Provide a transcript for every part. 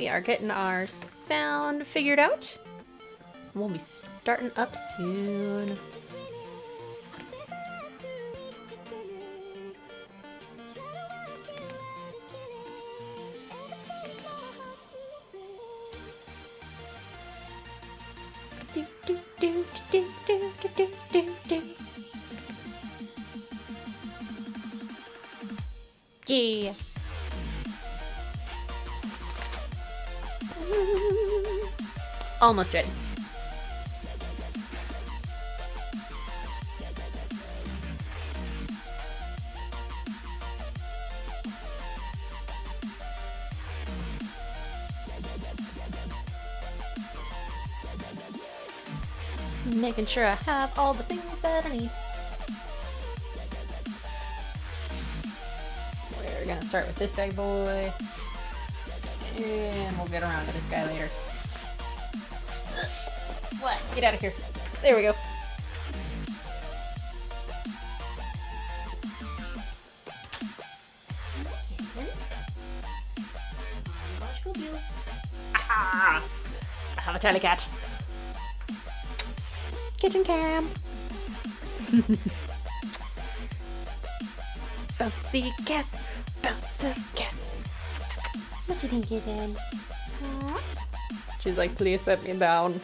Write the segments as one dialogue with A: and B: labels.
A: we are getting our sound figured out. We'll be starting up soon. Yeah. Almost ready. Making sure I have all the things that I need. We're gonna start with this bad boy. And we'll get around to this guy later. What? Get out of here. There we go. Ah! I have a tally cat. Kitchen cam. Bounce the cat. Bounce the cat. What do you think he's in? She's like, please set me down.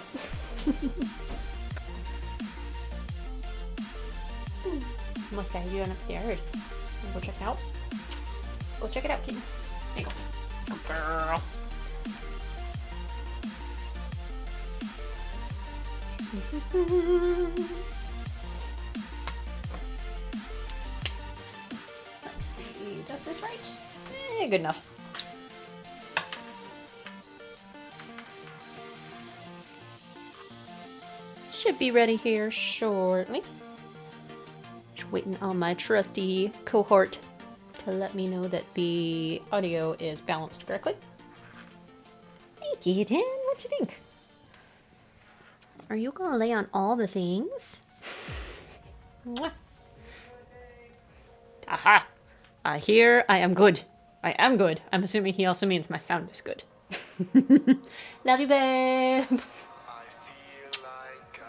A: Must have you upstairs. Go check it out. Go check it out, kitten. There you go. Good girl. Let's see, does this right? Good enough. Should be ready here shortly. Just waiting on my trusty cohort to let me know that the audio is balanced correctly. Hey, kitten, what you think? Are you gonna lay on all the things? Mwah. Aha! I hear I am good. I am good. I'm assuming he also means my sound is good. Love you, babe!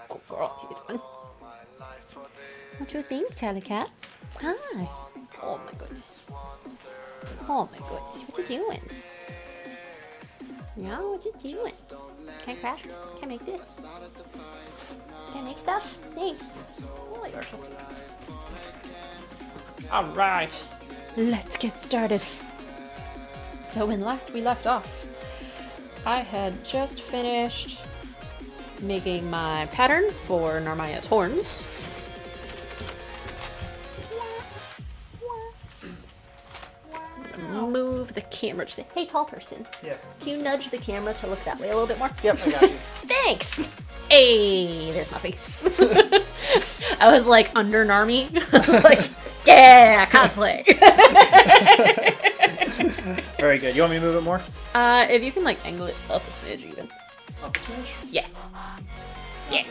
A: Good girl, you doing? What do you think, Telecat? Hi! Oh my goodness. Oh my goodness, what you doing? No, what you doing? Can I craft? Can I make this? Can I make stuff? Thanks. Oh, you're so cute. Alright, let's get started. So when last we left off, I had just finished making my pattern for Narmaya's horns. Move the camera. Just say, hey, tall person.
B: Yes.
A: Can you nudge the camera to look that way a little bit more?
B: Yep, I got you.
A: Thanks! Hey, there's my face. I was like under Narmi. I was like, yeah, cosplay.
B: Very good. You want me to move it more?
A: If you can like angle it up a smidge even.
B: Up a smidge?
A: Yeah. Yeah.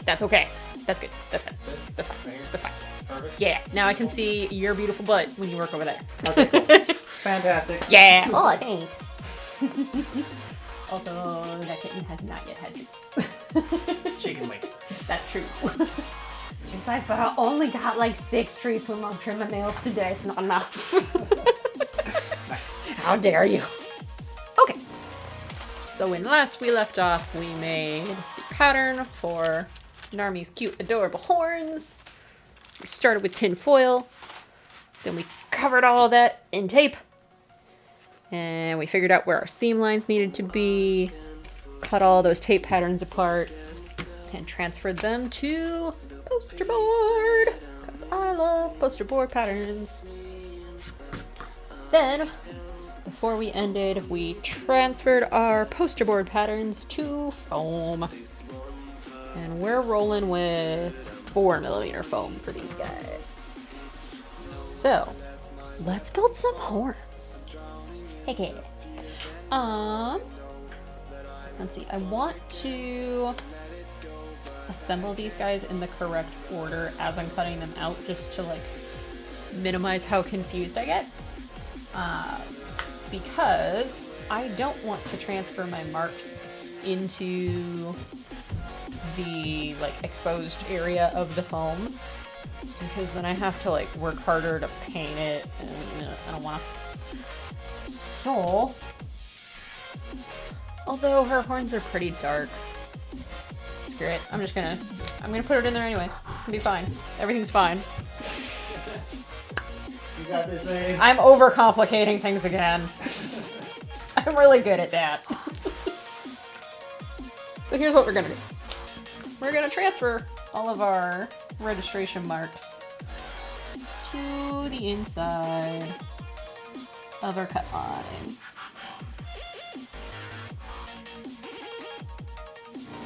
A: That's okay. That's good. That's fine.
B: This?
A: That's fine.
B: Right here?
A: That's fine.
B: Perfect.
A: Yeah. Now I can see your beautiful butt when you work over there.
B: Okay, cool. Fantastic.
A: Yeah. Oh, thanks. Also, that kitten has not yet had treats.
B: She can wait.
A: That's true. She's like, but I only got like 6 treats when Mom trimmed my nails today. It's not enough.
B: Nice.
A: How dare you? Okay. So when last we left off, we made the pattern for Narmi's cute, adorable horns. We started with tin foil. Then we covered all of that in tape. And we figured out where our seam lines needed to be. Cut all those tape patterns apart. And transferred them to poster board. Because I love poster board patterns. Then, before we ended, we transferred our poster board patterns to foam. And we're rolling with 4mm foam for these guys. So, let's build some horns. Okay. Let's see. I want to assemble these guys in the correct order as I'm cutting them out, just to like minimize how confused I get. Because I don't want to transfer my marks into the like exposed area of the foam, because then I have to like work harder to paint it, and I don't want to. So, although her horns are pretty dark, screw it. I'm gonna put it in there anyway. It's gonna be fine. Everything's fine.
B: You got this, babe.
A: I'm overcomplicating things again. I'm really good at that. So here's what we're gonna do. We're gonna transfer all of our registration marks to the inside of our cut line.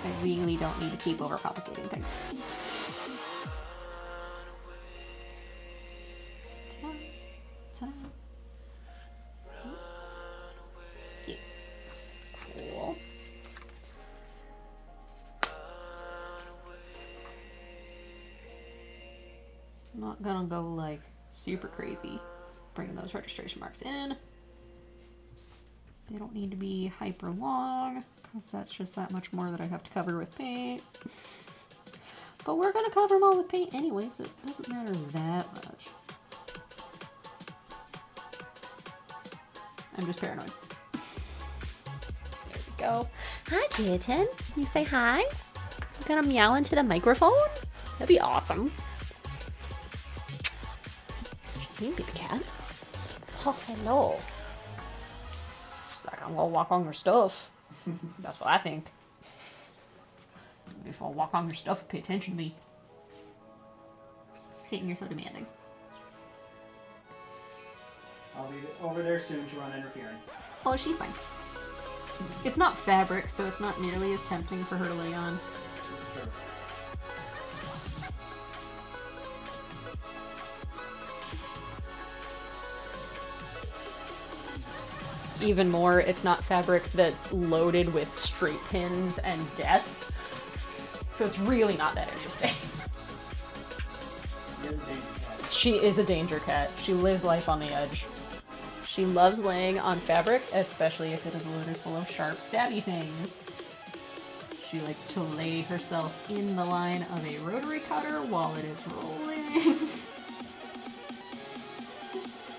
A: I really don't need to keep overcomplicating things. Ta-da. Yeah. Cool. I'm not gonna go like super crazy bringing those registration marks in. They don't need to be hyper long, because that's just that much more that I have to cover with paint. But we're gonna cover them all with paint anyway, so it doesn't matter that much. I'm just paranoid. There we go. Hi, kitten. Can you say hi? You gonna meow into the microphone? That'd be awesome. Hey, baby cat. Oh, hello. She's like, I'm gonna walk on your stuff. That's what I think. If I'll walk on your stuff, pay attention to me. Kitten, you're so demanding.
B: I'll be over there soon to run interference.
A: Oh, she's fine. It's not fabric, so it's not nearly as tempting for her to lay on.
B: That's true.
A: Even more, it's not fabric that's loaded with straight pins and death. So it's really not that interesting. She is a danger cat. She lives life on the edge. She loves laying on fabric, especially if it is loaded full of sharp, stabby things. She likes to lay herself in the line of a rotary cutter while it is rolling.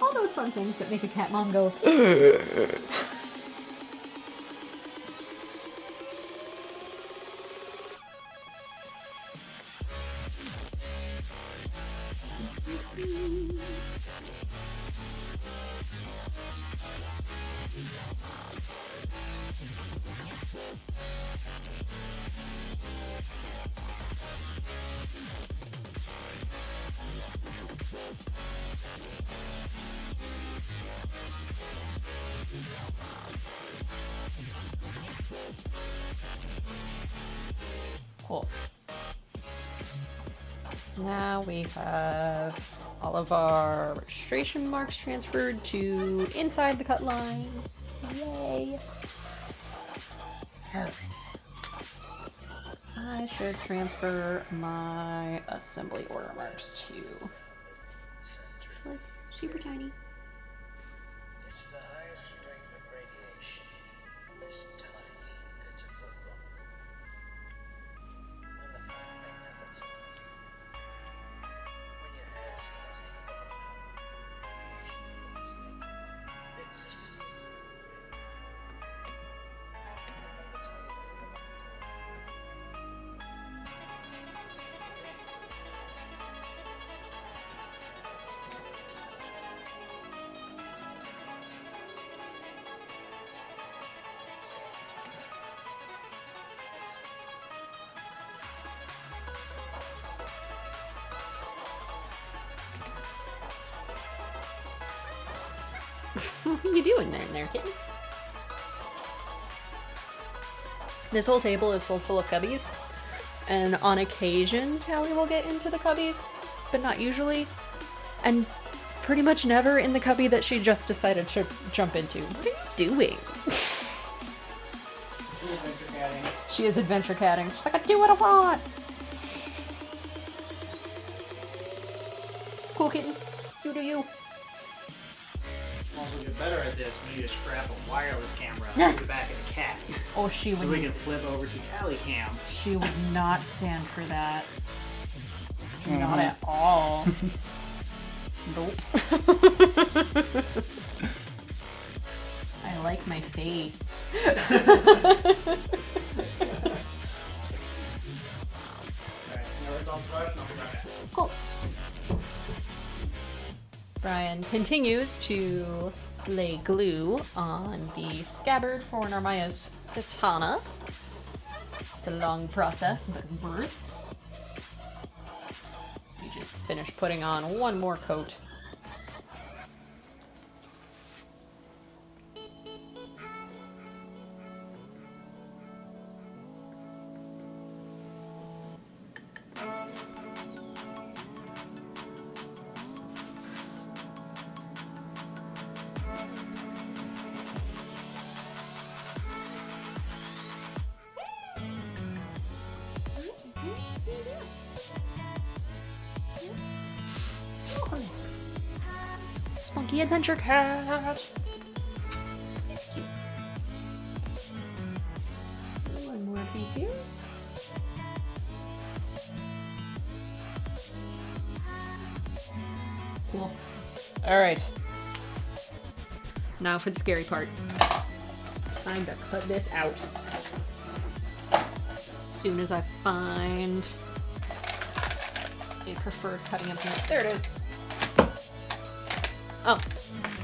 A: All those fun things that make a cat mom go, cool. Now we have all of our registration marks transferred to inside the cut line. Yay! Perfect. I should transfer my assembly order marks to like super tiny.
C: It's the highest rate of radiation on this tiny pitiful rock. And the fact they never tell you, when your hair starts to fall out, it's a secret. They'll never tell you that you're not
A: What are you doing there, kitten? This whole table is full of cubbies, and on occasion Callie will get into the cubbies, but not usually, and pretty much never in the cubby that she just decided to jump into. What are you doing? She is adventure catting. She's like, I do what I want! Cool kitten. You do you.
B: Also, get better at this, we need to strap a wireless camera to the back of the cat.
A: Oh, she
B: So we
A: would.
B: can flip over to Tally Cam.
A: She would not stand for that. Not at all. Nope. I like my face.
B: Alright, now it's on brush and I'll be right back.
A: Cool. Brian continues to lay glue on the scabbard for Narmaya's katana. It's a long process, but worth. We just finished putting on one more coat. Spunky Adventure Cat. It's cute. One more piece here. Cool. All right. Now for the scary part. It's time to cut this out. As soon as I find a preferred cutting implement. There it is. Oh,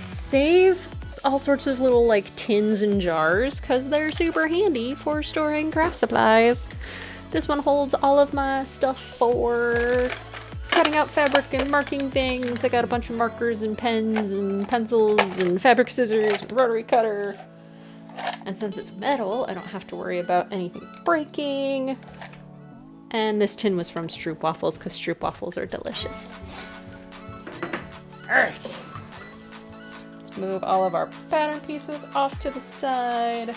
A: save all sorts of little like tins and jars because they're super handy for storing craft supplies. This one holds all of my stuff for cutting out fabric and marking things. I got a bunch of markers and pens and pencils and fabric scissors, rotary cutter. And since it's metal, I don't have to worry about anything breaking. And this tin was from Stroopwafels because Stroopwafels are delicious. Alright. Move all of our pattern pieces off to the side.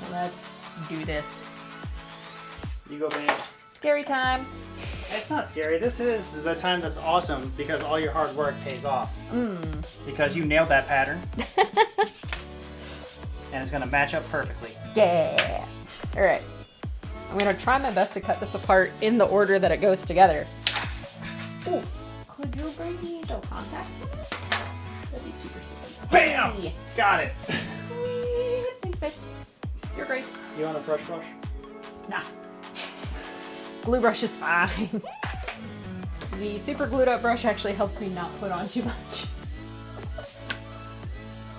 A: Let's do this.
B: You go, man.
A: Scary time.
B: It's not scary. This is the time that's awesome because all your hard work pays off. Because you nailed that pattern. And it's going to match up perfectly.
A: Yeah. Alright. I'm going to try my best to cut this apart in the order that it goes together. Ooh. Could you bring me the contact? That'd be super sweet.
B: Bam!
A: Hey.
B: Got it.
A: Sweet. Thanks, babe. You're great.
B: You want a fresh brush?
A: Nah. Glue brush is fine. The super glued up brush actually helps me not put on too much.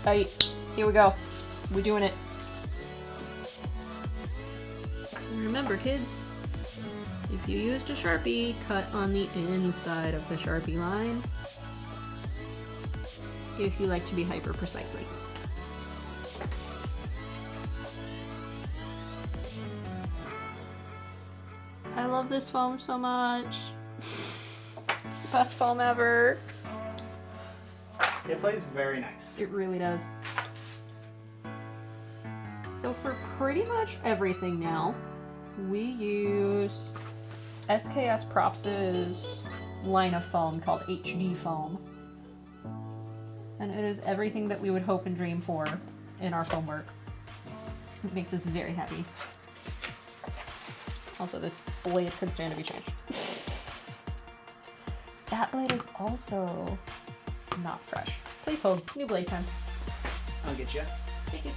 A: Alright, here we go. We're doing it. And remember, kids, if you used a Sharpie, cut on the inside of the Sharpie line. If you like to be hyper precisely. I love this foam so much. It's the best foam ever.
B: It plays very nice.
A: It really does. So for pretty much everything now, we use SKS Props' line of foam called HD foam. And it is everything that we would hope and dream for in our foam work. It makes us very happy. Also, this blade could stand to be changed. That blade is also not fresh. Please hold. New blade time.
B: I'll get you.
A: Thank you.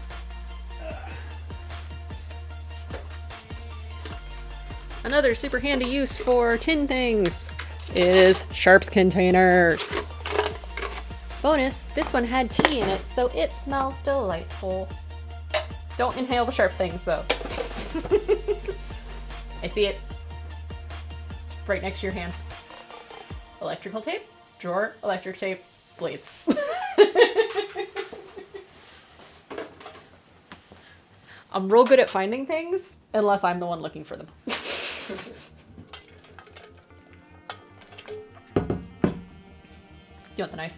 A: Another super handy use for tin things is sharps containers. Bonus, this one had tea in it, so it smells delightful. Don't inhale the sharp things, though. I see it. It's right next to your hand. Electrical tape, drawer, electric tape, blades. I'm real good at finding things, unless I'm the one looking for them. Do you want the knife?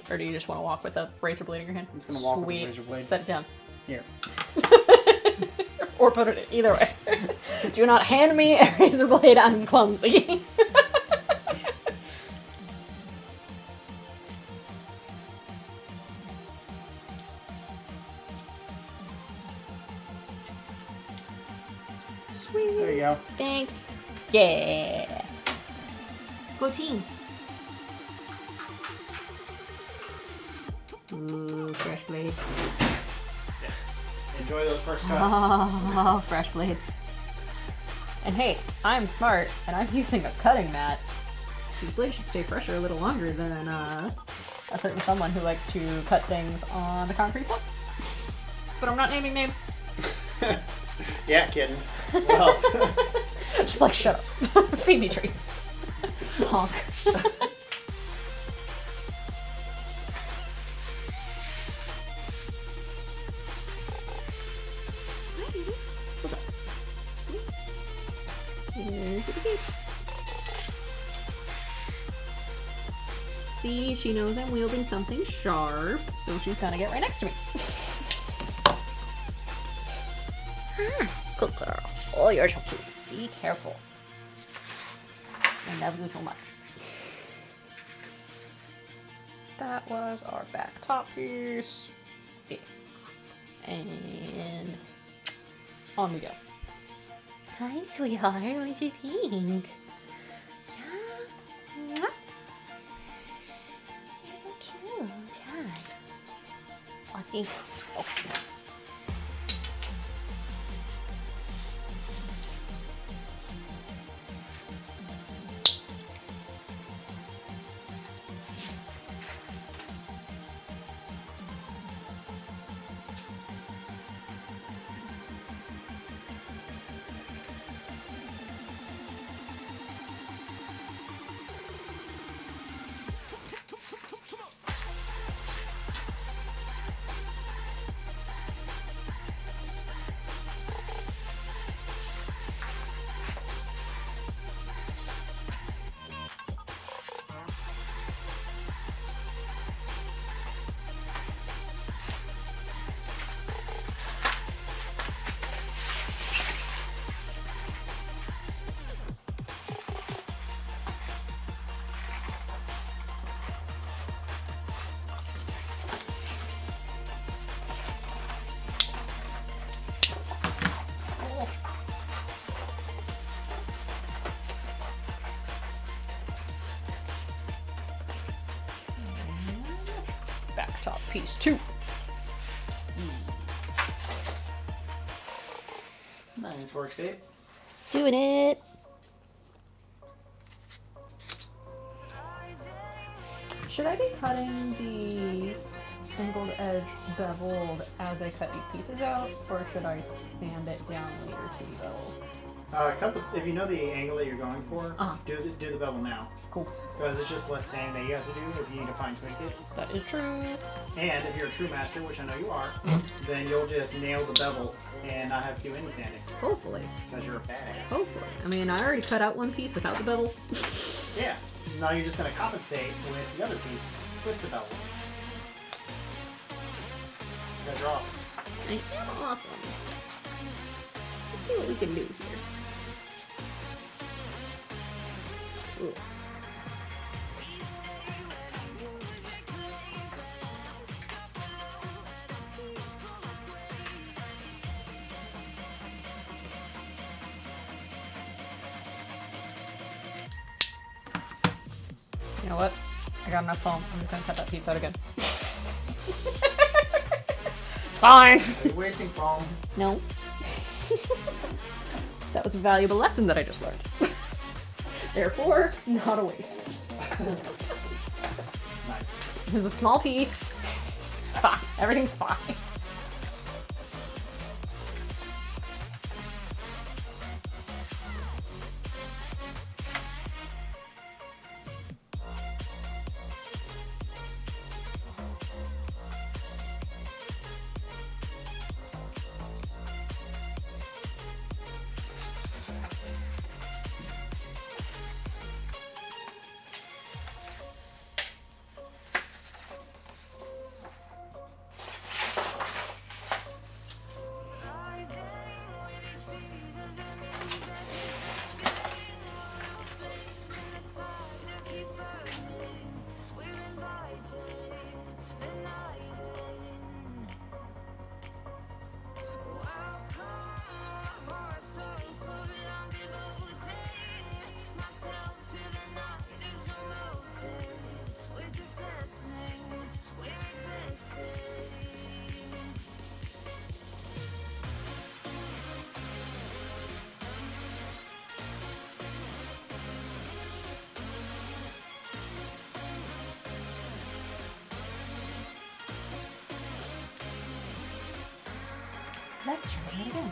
A: Or do you just want to walk with a razor blade in your hand?
B: I'm just gonna walk with a
A: Sweet.
B: razor blade.
A: Set it down.
B: Here.
A: Or put it in. Either way. Do not hand me a razor blade. I'm clumsy. Sweet.
B: There you go.
A: Thanks. Yeah. Go team. Ooh, fresh blade.
B: Enjoy those first cuts.
A: Oh, fresh blade. And hey, I'm smart, and I'm using a cutting mat. These blades should stay fresher a little longer than a certain someone who likes to cut things on the concrete floor. But I'm not naming names.
B: Yeah, kidding. Well,
A: Just like, shut up. Feed me treats. Honk. See, she knows I'm wielding something sharp, so she's gonna get right next to me. Good girl. Oh, you're so cute. Be careful. I love you too much. That was our back top piece. Yeah. And on we go. Hi, sweetheart. What do you think? Yeah. Mwah. You're so cute. Hi. I think. Okay. Back top piece 2.
B: nice work, Dave.
A: Doing it. Should I be cutting the angled edge beveled as I cut these pieces out, or should I sand it down later to be beveled?
B: If you know the angle that you're going for,
A: Uh-huh.
B: do the bevel now.
A: Cool.
B: Because it's just less sanding that you have to do if you need to fine tweak it.
A: That is true.
B: And if you're a true master, which I know you are, then you'll just nail the bevel and not have to do any sanding.
A: Hopefully.
B: Because you're a badass.
A: Hopefully. I mean, I already cut out one piece without the bevel.
B: Yeah. Now you're just going to compensate with the other piece with the bevel. You guys are awesome.
A: I am awesome. Let's see what we can do here. Ooh. You know what? I got enough foam. I'm just gonna cut that piece out again. It's fine.
B: Are you wasting foam?
A: No. That was a valuable lesson that I just learned. Therefore, not a waste.
B: Nice.
A: This is a small piece. It's fine. Everything's fine. Let's try it again.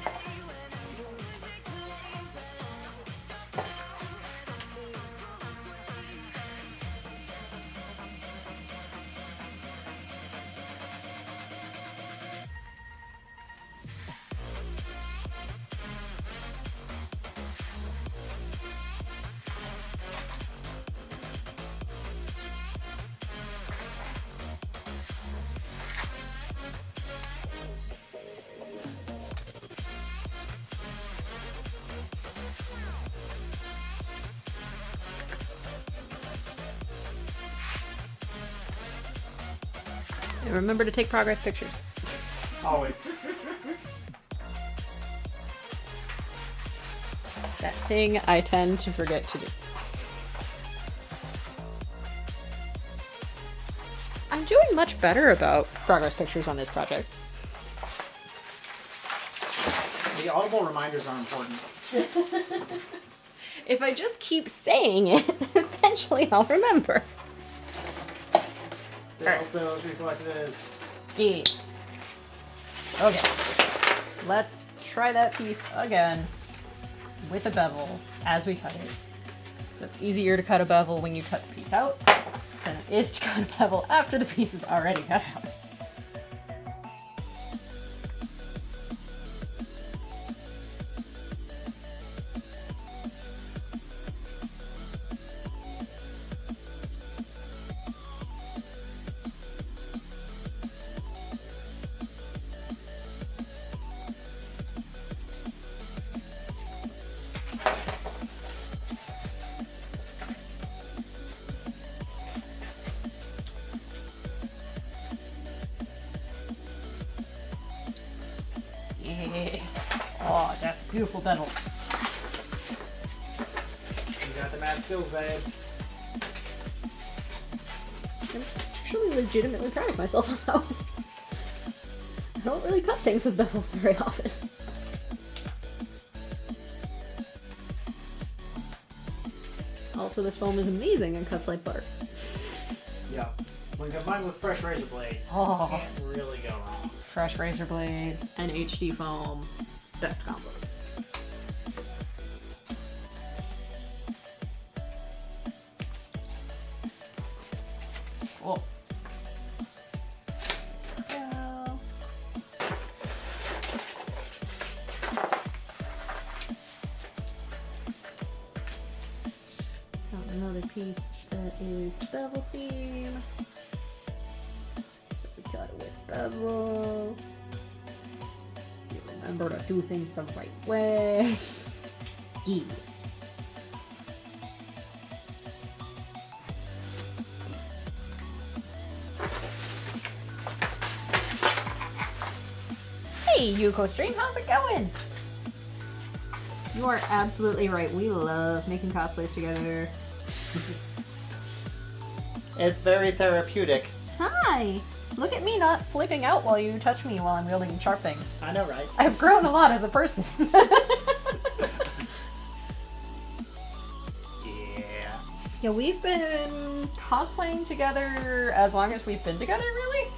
A: And remember to take progress pictures.
B: Always.
A: That thing I tend to forget to do. I'm doing much better about progress pictures on this project.
B: The audible reminders are important.
A: If I just keep saying it, eventually I'll remember.
B: Build those reflectives.
A: Yes. Okay. Let's try that piece again with a bevel as we cut it. So it's easier to cut a bevel when you cut the piece out than it is to cut a bevel after the piece is already cut out. Yes. Oh, that's a beautiful bevel.
B: You got the mad skills, babe.
A: I'm actually legitimately proud of myself on that one. I don't really cut things with bevels very often. Also, this foam is amazing and cuts like butter.
B: Yeah. When combined with fresh razor blade,
A: Oh,
B: can't really go wrong.
A: fresh razor blade and HD foam. Best combo. Cool. Go. Got another piece that is bevel seam. We cut it with bevel. You remember to do things the right way. Yeah. Hey, Yuko Stream, how's it going? You are absolutely right. We love making cosplays together.
B: It's very therapeutic.
A: Hi! Look at me not flipping out while you touch me while I'm wielding sharp things.
B: I know, right?
A: I've grown a lot as a person.
B: Yeah.
A: Yeah, we've been cosplaying together as long as we've been together, really?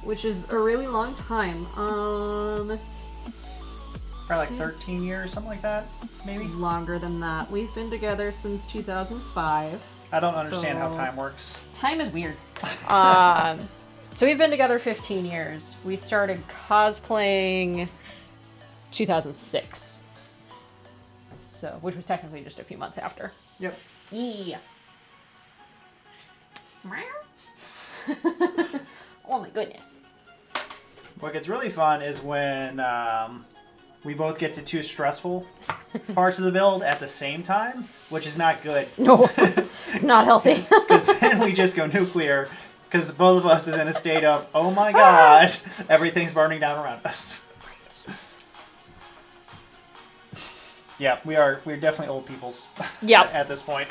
A: Which is a really long time.
B: Probably like 13 years, something like that, maybe?
A: Longer than that. We've been together since 2005.
B: I don't understand how
A: So-
B: time works.
A: Time is weird. So we've been together 15 years. We started cosplaying 2006. So, which was technically just a few months after.
B: Yep.
A: Yeah. Oh my goodness.
B: What gets really fun is when we both get to two stressful parts of the build at the same time, which is not good.
A: No, it's not healthy.
B: Because then we just go nuclear, because both of us is in a state of, oh my god, everything's burning down around us. Yeah, we're definitely old peoples.
A: Yep.
B: At this point.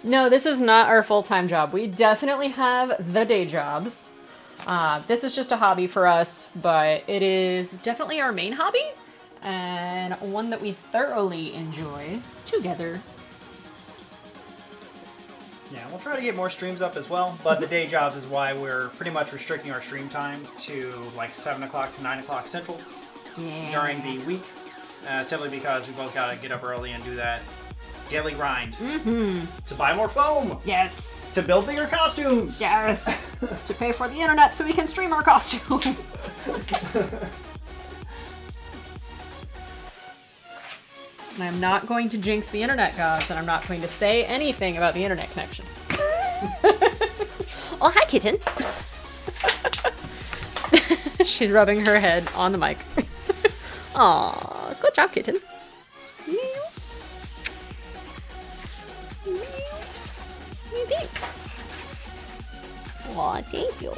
A: No, this is not our full-time job. We definitely have the day jobs. This is just a hobby for us, but it is definitely our main hobby and one that we thoroughly enjoy together.
B: Yeah, we'll try to get more streams up as well, but the day jobs is why we're pretty much restricting our stream time to like 7 o'clock to 9 o'clock Central during the week, simply because we both got to get up early and do that daily grind to buy more foam,
A: Yes.
B: to build bigger costumes.
A: Yes. To pay for the internet so we can stream our costumes. And I'm not going to jinx the internet gods, and I'm not going to say anything about the internet connection. Oh, hi, kitten. She's rubbing her head on the mic. Aw, good job, kitten. Aw, thank you.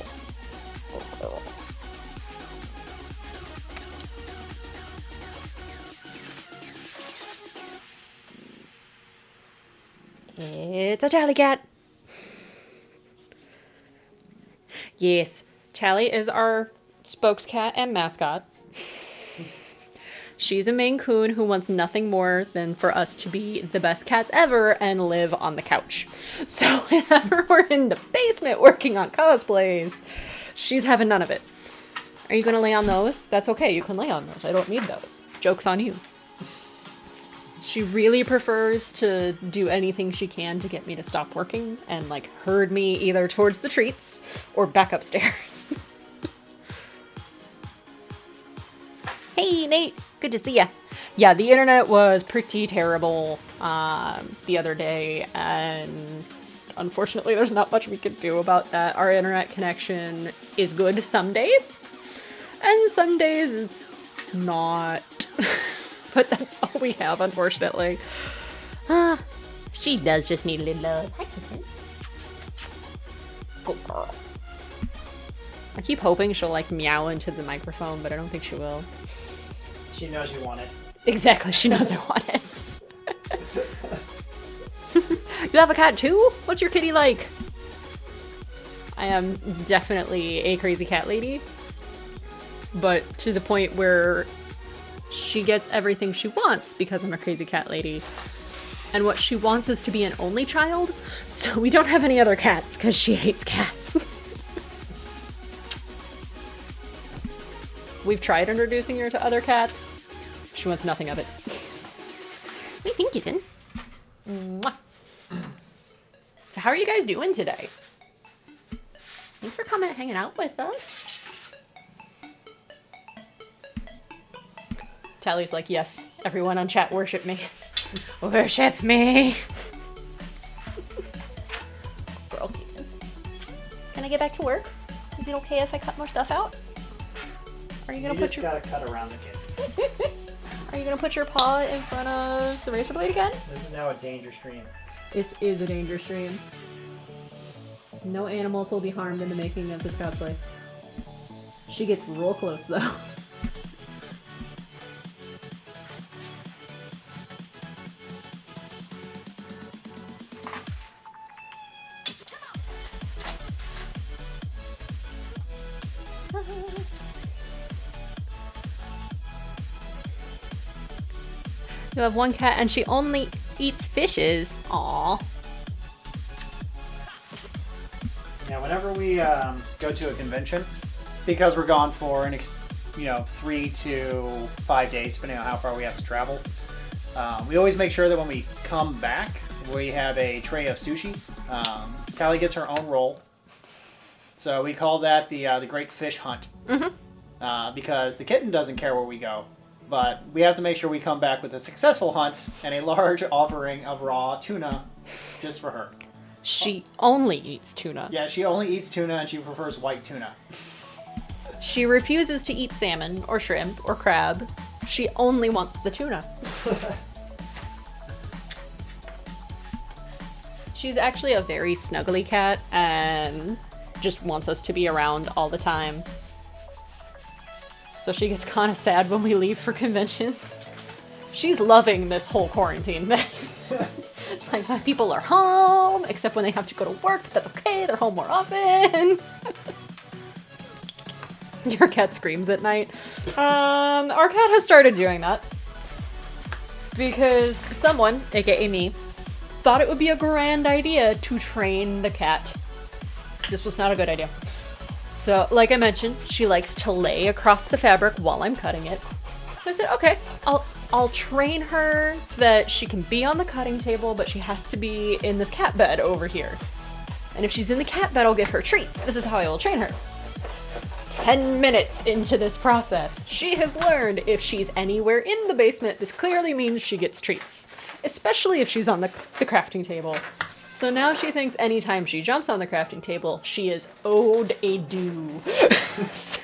A: It's a Tally cat. Yes, Tally is our spokescat and mascot. She's a Maine Coon who wants nothing more than for us to be the best cats ever and live on the couch. So whenever we're in the basement working on cosplays, she's having none of it. Are you going to lay on those? That's okay, you can lay on those. I don't need those. Joke's on you. She really prefers to do anything she can to get me to stop working and, like, herd me either towards the treats or back upstairs. Hey, Nate! Good to see ya. Yeah, the internet was pretty terrible the other day, and unfortunately there's not much we can do about that. Our internet connection is good some days, and some days it's not. But that's all we have, unfortunately. She does just need a little love. Hi, kitten. Good girl. I keep hoping she'll, like, meow into the microphone, but I don't think she will.
B: She knows you want it.
A: Exactly, she knows I want it. You have a cat too? What's your kitty like? I am definitely a crazy cat lady. But to the point where she gets everything she wants because I'm a crazy cat lady. And what she wants is to be an only child, so we don't have any other cats because she hates cats. We've tried introducing her to other cats. She wants nothing of it. We think, kitten. Mwah. So how are you guys doing today? Thanks for coming and hanging out with us. Tally's like, yes, everyone on chat worship me. Worship me. Girl, kitten. Can I get back to work? Is it okay if I cut more stuff out? Are you gonna put your...
B: gotta cut around the kid.
A: Are you gonna put your paw in front of the razor blade again?
B: This is now a danger stream.
A: This is a danger stream. No animals will be harmed in the making of this cosplay. She gets real close though. You have one cat and she only eats fishes. Aww.
B: Yeah, whenever we go to a convention, because we're gone for 3 to 5 days, depending on how far we have to travel, we always make sure that when we come back, we have a tray of sushi. Callie gets her own roll, so we call that the Great Fish Hunt. Because the kitten doesn't care where we go. But we have to make sure we come back with a successful hunt and a large offering of raw tuna just for her.
A: She only eats tuna.
B: Yeah, she only eats tuna and she prefers white tuna.
A: She refuses to eat salmon or shrimp or crab. She only wants the tuna. She's actually a very snuggly cat and just wants us to be around all the time. So she gets kind of sad when we leave for conventions. She's loving this whole quarantine thing. Like, people are home, except when they have to go to work, but that's okay, they're home more often. Your cat screams at night. Our cat has started doing that. Because someone, aka me, thought it would be a grand idea to train the cat. This was not a good idea. So, like I mentioned, she likes to lay across the fabric while I'm cutting it. So I said, okay, I'll train her that she can be on the cutting table, but she has to be in this cat bed over here. And if she's in the cat bed, I'll give her treats. This is how I will train her. 10 minutes into this process, she has learned if she's anywhere in the basement, this clearly means she gets treats. Especially if she's on the crafting table. So now she thinks anytime she jumps on the crafting table, she is owed a due. So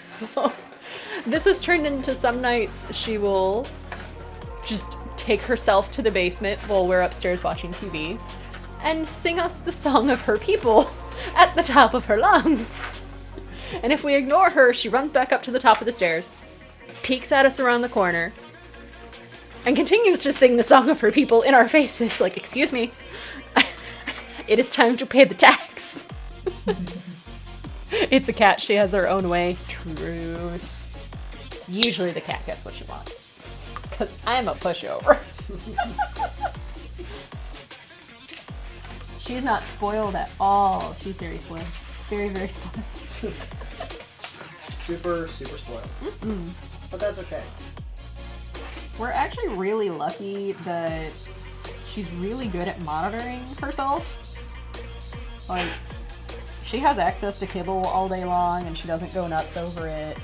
A: this has turned into some nights she will just take herself to the basement while we're upstairs watching TV and sing us the song of her people at the top of her lungs. And if we ignore her, she runs back up to the top of the stairs, peeks at us around the corner, and continues to sing the song of her people in our faces, like, excuse me, it is time to pay the tax. It's a cat, she has her own way. Truth. Usually the cat gets what she wants, because I'm a pushover. She's not spoiled at all. She's very spoiled. Very, very spoiled.
B: Super spoiled.
A: Mm-mm.
B: But that's okay.
A: We're actually really lucky that she's really good at monitoring herself. Like, she has access to kibble all day long and she doesn't go nuts over it.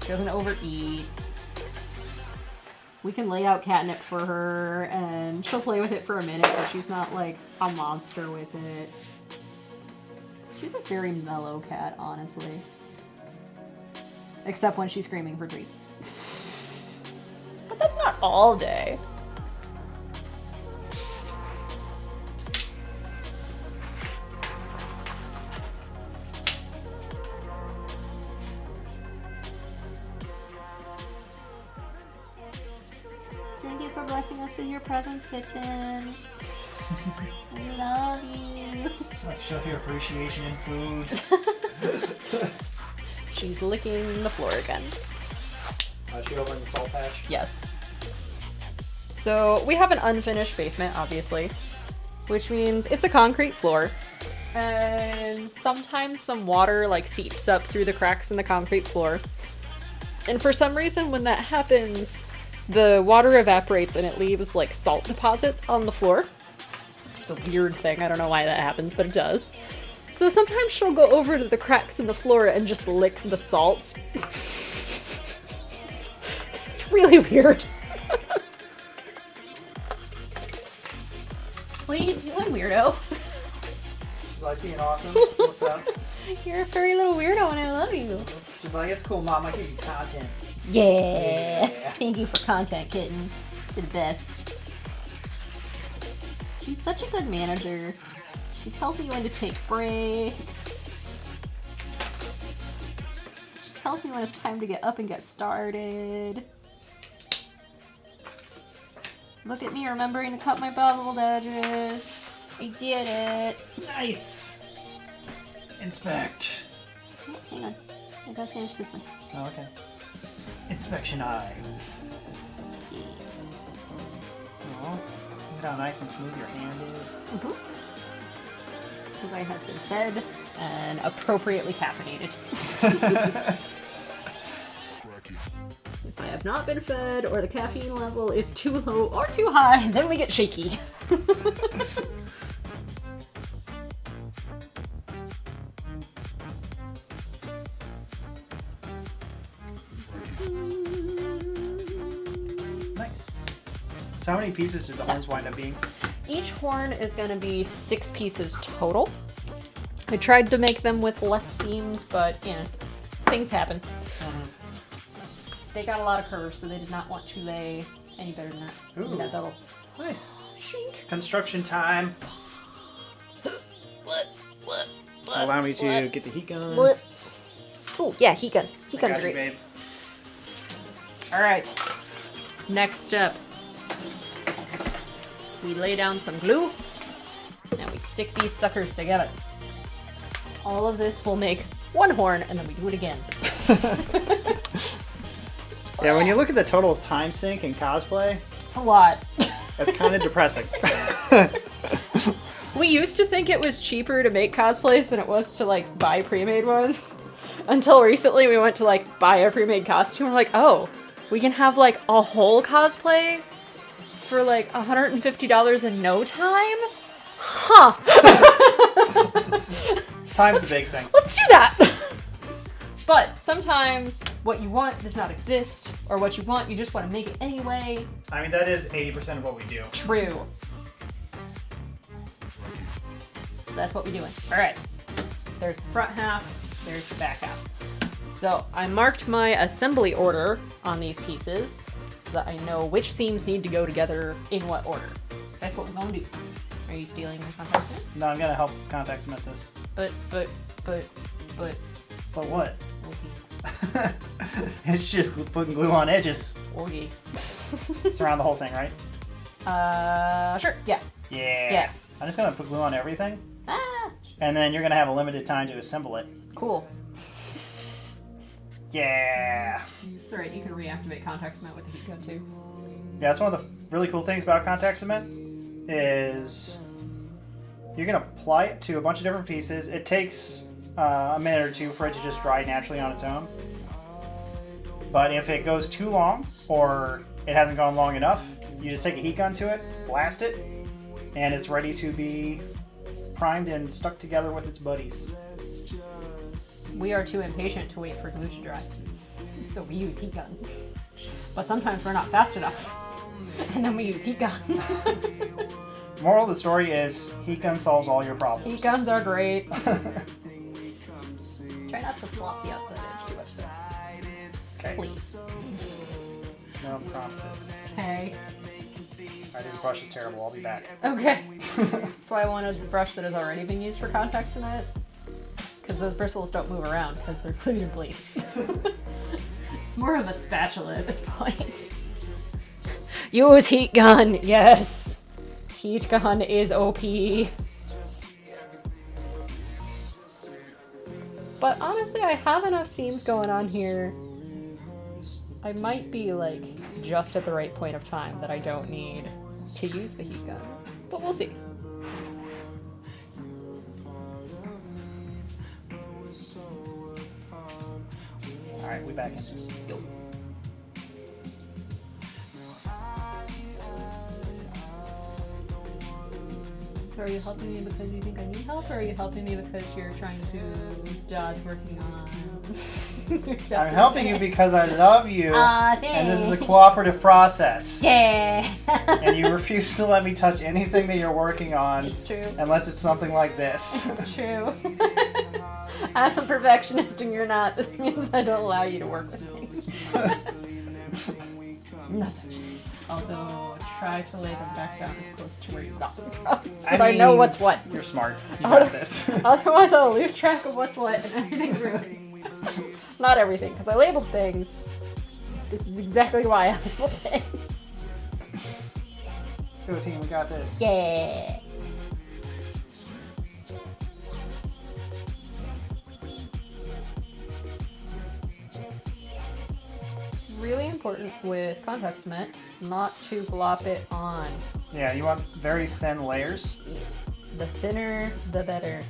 A: She doesn't overeat. We can lay out catnip for her and she'll play with it for a minute, but she's not like a monster with it. She's a very mellow cat, honestly. Except when she's screaming for treats. But that's not all day. Thank you for blessing us with your presence, kitten. We love you.
B: Like, show your appreciation in food.
A: She's licking the floor again.
B: Is she over in the salt patch?
A: Yes. So we have an unfinished basement, obviously, which means it's a concrete floor. And sometimes some water like seeps up through the cracks in the concrete floor. And for some reason, when that happens, the water evaporates and it leaves like salt deposits on the floor. It's a weird thing. I don't know why that happens, but it does. So sometimes she'll go over to the cracks in the floor and just lick the salt. It's really weird. What are you doing, weirdo?
B: She's like, being awesome. What's up?
A: You're a furry little weirdo and I love you.
B: She's like, it's cool, Mom. I give you content.
A: Yeah.
B: Yeah.
A: Thank you for content, kitten. You're the best. She's such a good manager. She tells me when to take breaks. She tells me when it's time to get up and get started. Look at me remembering to cut my beveled edges. I did it.
B: Nice. Inspect.
A: Oh, hang on. I gotta finish this one.
B: Oh, okay. Inspection eye. Oh, look at how nice and smooth your hand is.
A: Because I have been fed and appropriately caffeinated. If I have not been fed or the caffeine level is too low or too high, then we get shaky.
B: Nice. So how many pieces did the horns wind up being?
A: Each horn is going to be 6 pieces total. I tried to make them with less seams, but, you know, things happen. They got a lot of curves, so they did not want to lay any better than that. So we got double.
B: Nice.
A: Shink.
B: Construction time. Allow me to get the heat gun.
A: Oh, yeah, heat gun. Heat gun's
B: Got you,
A: great.
B: babe.
A: Alright. Next step. We lay down some glue, and we stick these suckers together. All of this will make one horn, and then we do it again.
B: Yeah, when you look at the total time sink in cosplay,
A: It's a lot.
B: that's kind of depressing.
A: We used to think it was cheaper to make cosplays than it was to, like, buy pre-made ones. Until recently we went to, like, buy a pre-made costume. We're like, oh, we can have, like, a whole cosplay for, like, $150 in no time? Huh.
B: Time's the big thing.
A: Let's do that! But sometimes what you want does not exist, or what you want, you just want to make it anyway.
B: I mean, that is 80% of what we do.
A: True. So that's what we're doing. Alright. There's the front half, there's the back half. So I marked my assembly order on these pieces so that I know which seams need to go together in what order. That's what we're gonna do. Are you stealing my contact cement?
B: No, I'm gonna help contact cement this.
A: But.
B: But what?
A: Okay.
B: It's just putting glue on edges.
A: Okay.
B: Surround the whole thing, right?
A: Sure. Yeah.
B: Yeah.
A: Yeah.
B: I'm just gonna put glue on everything,
A: Ah,
B: and then you're gonna have a limited time to assemble it.
A: cool.
B: Yeah.
A: It's alright, you can reactivate contact cement with the heat gun too.
B: Yeah, that's one of the really cool things about contact cement is you can apply it to a bunch of different pieces. It takes a minute or two for it to just dry naturally on its own. But if it goes too long or it hasn't gone long enough, you just take a heat gun to it, blast it, and it's ready to be primed and stuck together with its buddies.
A: We are too impatient to wait for glue to dry, so we use heat gun. But sometimes we're not fast enough, and then we use heat gun.
B: Moral of the story is heat gun solves all your problems.
A: Heat guns are great. Try not to slop the outside edge too much, though.
B: Okay.
A: Please.
B: No promises.
A: Okay.
B: Alright, this brush is terrible. I'll be back.
A: Okay. That's why I wanted the brush that has already been used for contact cement. Because those bristles don't move around because they're glued in place. It's more of a spatula at this point. Use heat gun, yes. Heat gun is OP. But honestly, I have enough seams going on here. I might be like just at the right point of time that I don't need to use the heat gun. But we'll see.
B: Alright, we back in this.
A: Yo. So are you helping me because you think I need help, or are you helping me because you're trying to dodge working on your stuff?
B: I'm helping you because I love you,
A: Thanks.
B: and this is a cooperative process.
A: Yeah.
B: And you refuse to let me touch anything that you're working on.
A: It's true.
B: Unless it's something like this.
A: It's true. I'm a perfectionist and you're not. This means I don't allow you to work with things. Also, try to lay them back down as close to where you got them from, so I know what's what.
B: You're smart. You got this.
A: Otherwise, I'll lose track of what's what and everything's ruined. Not everything, because I labeled things. This is exactly why I labeled things.
B: Go team, we got this.
A: Yeah. Really important with contact cement not to glop it on.
B: Yeah, you want very thin layers.
A: The thinner, the better.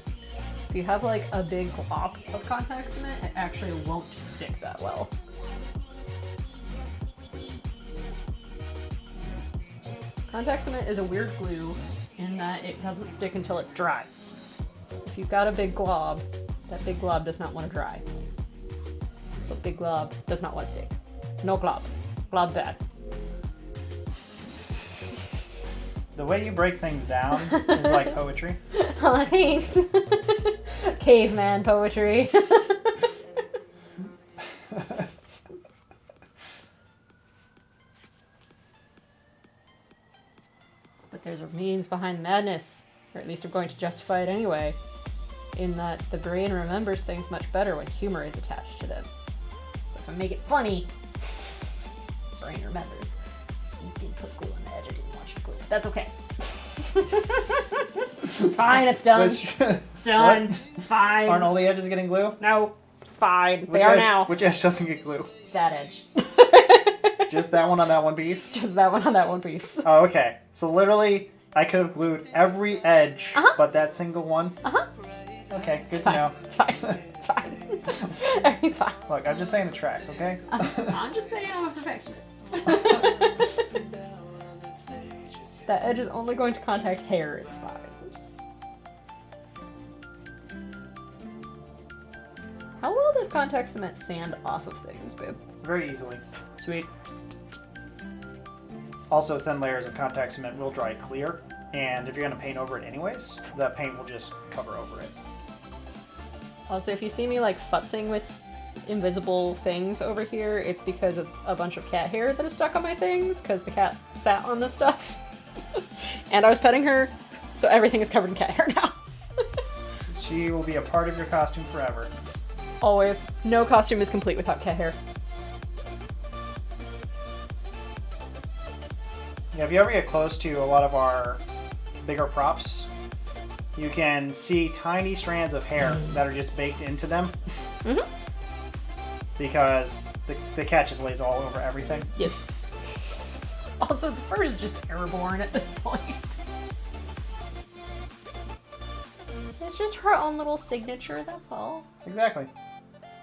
A: If you have like a big glop of contact cement, it actually won't stick that well. Contact cement is a weird glue in that it doesn't stick until it's dry. So if you've got a big glob, that big glob does not want to dry. So big glob does not want to stick. No glob. Glob bad.
B: The way you break things down is like poetry.
A: Oh, thanks. Caveman poetry. But there's a means behind the madness, or at least I'm going to justify it anyway, in that the brain remembers things much better when humor is attached to them. So if I make it funny, the brain remembers. You did put glue on the edge, I didn't want you to glue it. That's okay. It's fine, it's done. It's done.
B: What?
A: It's fine.
B: Aren't all the edges getting glue?
A: No, it's fine.
B: Which
A: They are
B: edge,
A: now.
B: Which edge doesn't get glue?
A: That edge.
B: Just that one on that one piece?
A: Just that one on that one piece.
B: Oh, okay. So literally, I could have glued every edge but that single one. Okay, good to know.
A: It's fine. It's fine. Everything's fine.
B: Look, I'm just saying the tracks, okay?
A: I'm just saying I'm a perfectionist. That edge is only going to contact hair, it's fine. How well does contact cement sand off of things, babe?
B: Very easily.
A: Sweet.
B: Also, thin layers of contact cement will dry clear, and if you're going to paint over it anyways, the paint will just cover over it.
A: Also, if you see me like futzing with invisible things over here, it's because it's a bunch of cat hair that is stuck on my things, because the cat sat on this stuff. And I was petting her, so everything is covered in cat hair now.
B: She will be a part of your costume forever.
A: Always. No costume is complete without cat hair.
B: Yeah, if you ever get close to a lot of our bigger props, you can see tiny strands of hair that are just baked into them. Because the cat just lays all over everything.
A: Yes. Also, the fur is just airborne at this point. It's just her own little signature, that's all.
B: Exactly.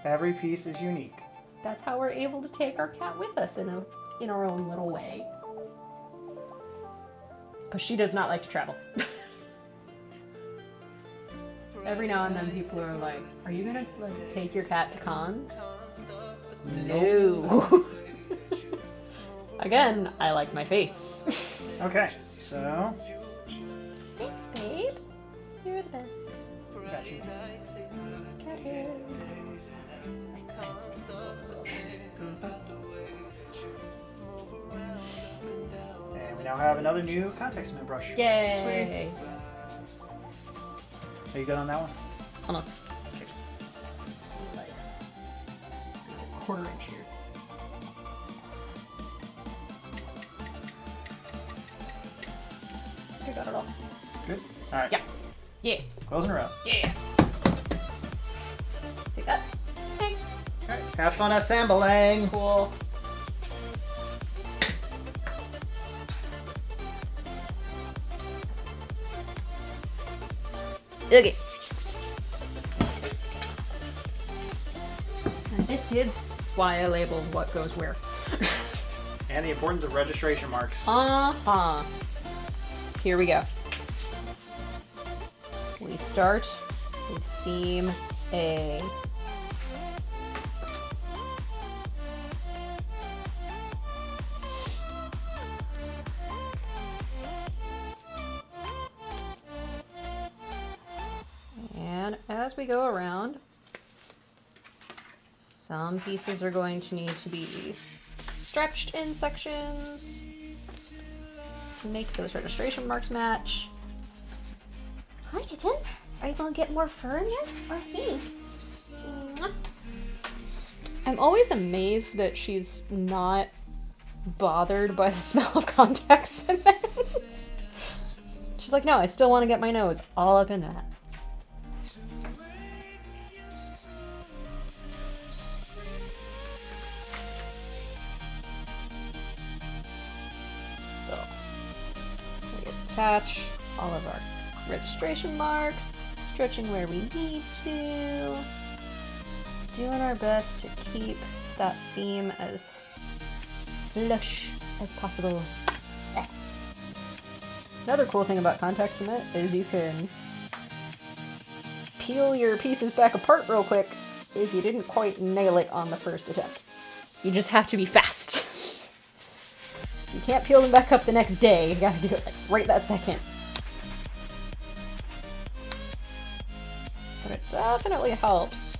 B: Every piece is unique.
A: That's how we're able to take our cat with us in our own little way. Because she does not like to travel. Every now and then people are like, are you gonna like take your cat to cons? No. Again, I like my face.
B: Okay, so...
A: Thanks, babe. You're the best.
B: Got you.
A: Cat hair.
B: And we now have another new contact cement brush.
A: Yay!
B: Sweet. Are you good on that one?
A: Almost. Like a quarter inch here. I got it all.
B: Good. All right.
A: Yeah. Yeah.
B: Closing her up.
A: Yeah. Take that. Thanks.
B: All right. Have fun assembling.
A: Cool. Okay. And this, kids, is why I labeled what goes where.
B: And the importance of registration marks.
A: So here we go. We start with seam A. And as we go around, some pieces are going to need to be stretched in sections to make those registration marks match. Hi, kitten. Are you gonna get more fur in this? Or thanks? Mwah. I'm always amazed that she's not bothered by the smell of contact cement. She's like, no, I still want to get my nose all up in that. So, we attach all of our registration marks, stretching where we need to, doing our best to keep that seam as flush as possible. Another cool thing about contact cement is you can peel your pieces back apart real quick if you didn't quite nail it on the first attempt. You just have to be fast. You can't peel them back up the next day, you gotta do it like right that second. But it definitely helps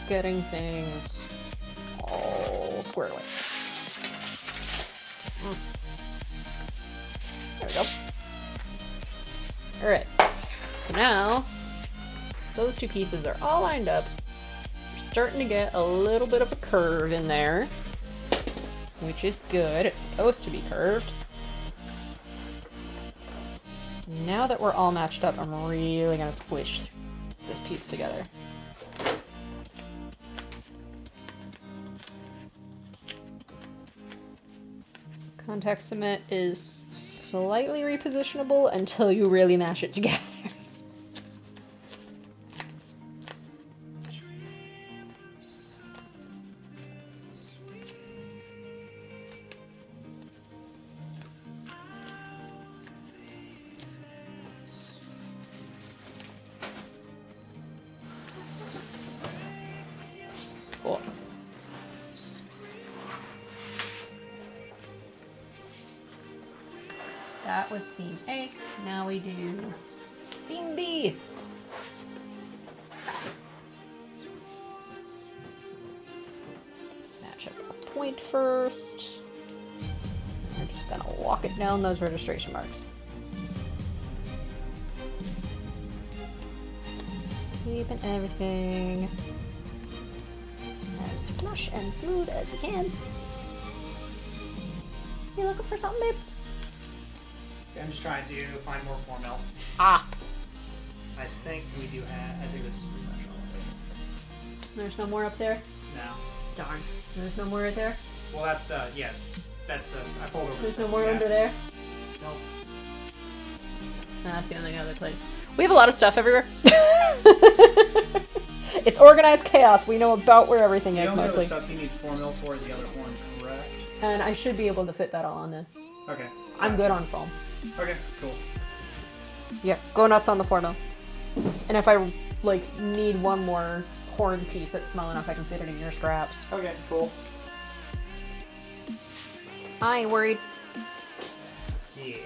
A: getting things all squared away. There we go. Alright, so now those two pieces are all lined up. We're starting to get a little bit of a curve in there, which is good. It's supposed to be curved. So now that we're all matched up, I'm really gonna squish this piece together. Contact cement is slightly repositionable until you really mash it together. Cool. That was seam A. Now we do seam B. Match up the point first. We're just gonna walk it down those registration marks. Keeping everything as flush and smooth as we can. You looking for something, babe?
B: I'm just trying to find more formel.
A: Ah!
B: I think we do have. I think this is pretty much all of it.
A: There's no more up there?
B: No.
A: Darn. There's no more right there?
B: Well, that's the. Yeah. That's the. I pulled over.
A: There's no more under there?
B: Nope.
A: That's the only other place. We have a lot of stuff everywhere. It's organized chaos. We know about where everything is,
B: The only
A: mostly.
B: other stuff you need formel for is the other horn, correct?
A: And I should be able to fit that all on this.
B: Okay.
A: I'm good on foam.
B: Okay, cool.
A: Yeah, go nuts on the formula. And if I, like, need one more horn piece that's small enough, I can fit it in your scraps.
B: Okay, cool.
A: I ain't worried.
B: Yeah.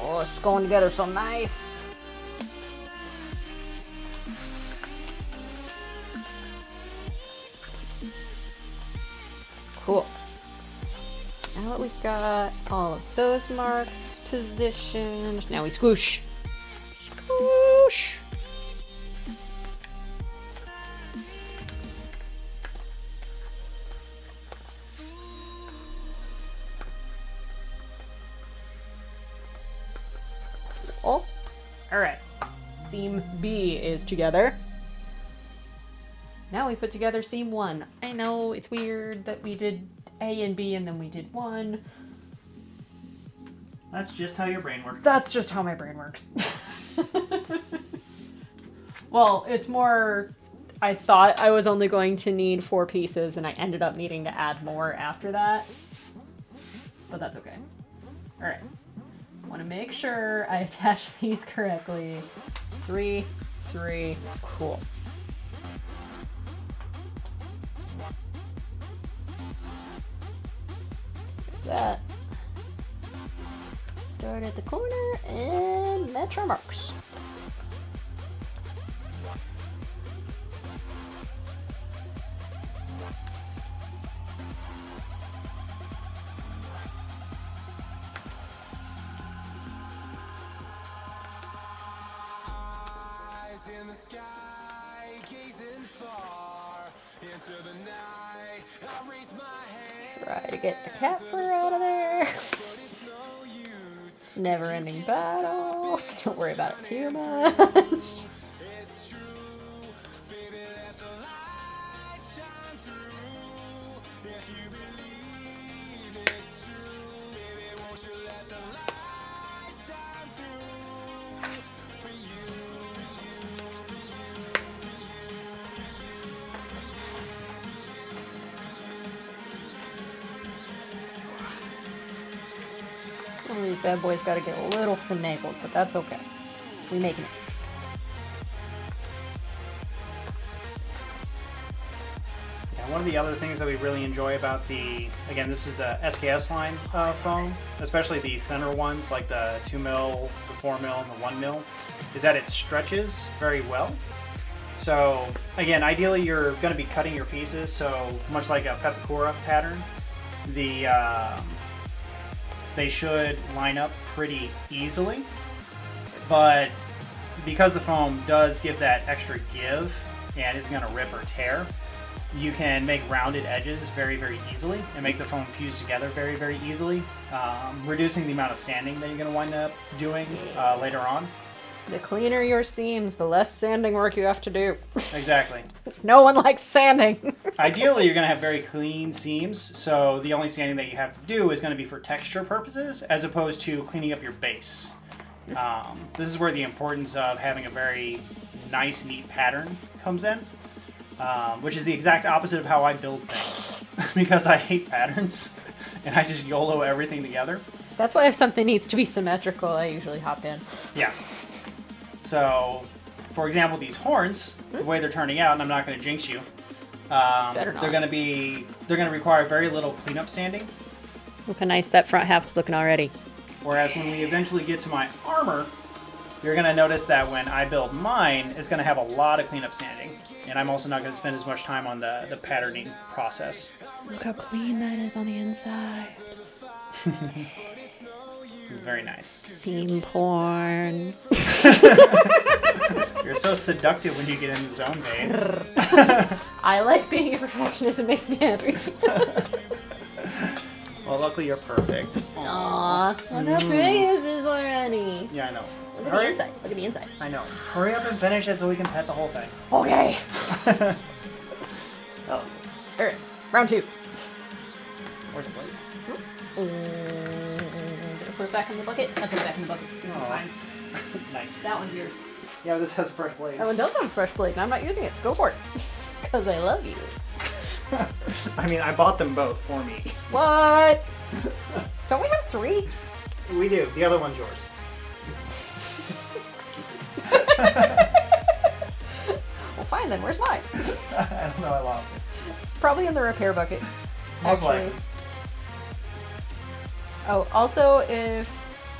A: Oh, it's going together so nice. Cool. Now that we've got all of those marks positioned, now we squoosh. Squoosh. Oh, all right. Seam B is together. Now we put together seam 1. I know it's weird that we did A and B and then we did 1.
B: That's just how your brain works.
A: That's just how my brain works. Well, it's more, I thought I was only going to need 4 pieces and I ended up needing to add more after that. But that's okay. All right. Want to make sure I attach these correctly. 3, 3, cool. That. Start at the corner and match our marks.
D: Eyes in the sky, gazing far into the night. I raise my hand.
A: Try to get the cat fur out of there. It's never-ending battles. Don't worry about it too much.
D: It's true, baby, let the light shine through. If you believe it's true, baby, won't you let the light shine through? For you, for you, for you,
A: Some of these bad boys gotta get a little finagled, but that's okay. We making it.
B: Yeah, one of the other things that we really enjoy about the, again, this is the SKS line foam, especially the thinner ones like the 2 mil, the 4 mil, and the 1 mil, is that it stretches very well. So again, ideally you're going to be cutting your pieces, so much like a Pepakura pattern, they should line up pretty easily, but because the foam does give that extra give and isn't going to rip or tear, you can make rounded edges very, very easily and make the foam fuse together very, very easily, reducing the amount of sanding that you're going to wind up doing later on.
A: The cleaner your seams, the less sanding work you have to do.
B: Exactly.
A: No one likes sanding.
B: Ideally, you're going to have very clean seams, so the only sanding that you have to do is going to be for texture purposes, as opposed to cleaning up your base. This is where the importance of having a very nice, neat pattern comes in, which is the exact opposite of how I build things, because I hate patterns, and I just YOLO everything together.
A: That's why if something needs to be symmetrical, I usually hop in.
B: Yeah. So, for example, these horns, the way they're turning out, and I'm not going to jinx you,
A: Better not.
B: they're going to require very little cleanup sanding.
A: Look how nice that front half is looking already.
B: Whereas when we eventually get to my armor, you're going to notice that when I build mine, it's going to have a lot of cleanup sanding. And I'm also not going to spend as much time on the patterning process.
A: Look how clean that is on the inside.
B: Very nice.
A: Seam porn.
B: You're so seductive when you get in the zone, babe.
A: I like being a perfectionist. It makes me happy.
B: Well, luckily you're perfect.
A: Aww. Look how pretty this is already.
B: Yeah, I know.
A: Look at the inside. Look at the inside.
B: I know. Hurry up and finish it so we can pet the whole thing.
A: Okay. Oh. Alright. Round 2.
B: Where's the plate?
A: Did I put it back in the bucket? I put it back in the bucket. This one's
B: Aw.
A: fine.
B: Nice.
A: That one's yours.
B: Yeah, this has a fresh blade.
A: That one does have a fresh blade, and I'm not using it, so go for it. Because I love you.
B: I mean, I bought them both for me.
A: What? Don't we have 3?
B: We do. The other one's yours.
A: Excuse me. Well, fine then. Where's mine?
B: I don't know. I lost it.
A: It's probably in the repair bucket.
B: Most
A: actually.
B: likely.
A: Oh, also, if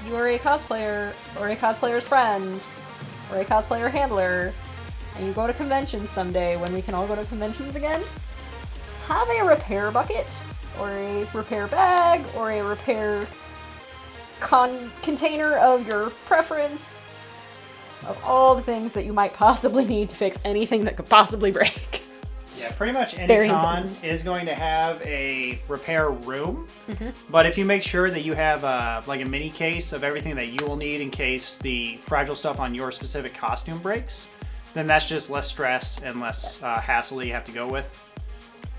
A: you are a cosplayer, or a cosplayer's friend, or a cosplayer handler, and you go to conventions someday when we can all go to conventions again, have a repair bucket, or a repair bag, or a repair container of your preference, of all the things that you might possibly need to fix anything that could possibly break.
B: Yeah, pretty much any
A: Very
B: con
A: important.
B: is going to have a repair room.
A: Mm-hmm.
B: But if you make sure that you have like a mini case of everything that you will need in case the fragile stuff on your specific costume breaks, then that's just less stress and less hassle that you have to go with.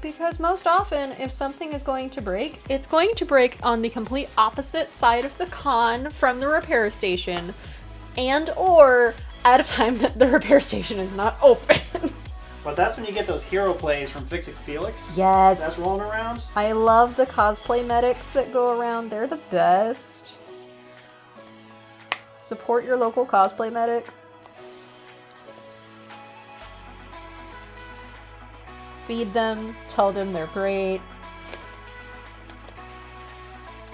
A: Because most often, if something is going to break, it's going to break on the complete opposite side of the con from the repair station, and or at a time that the repair station is not open.
B: But that's when you get those hero plays from Fix It Felix.
A: Yes.
B: That's rolling around.
A: I love the cosplay medics that go around. They're the best. Support your local cosplay medic. Feed them. Tell them they're great.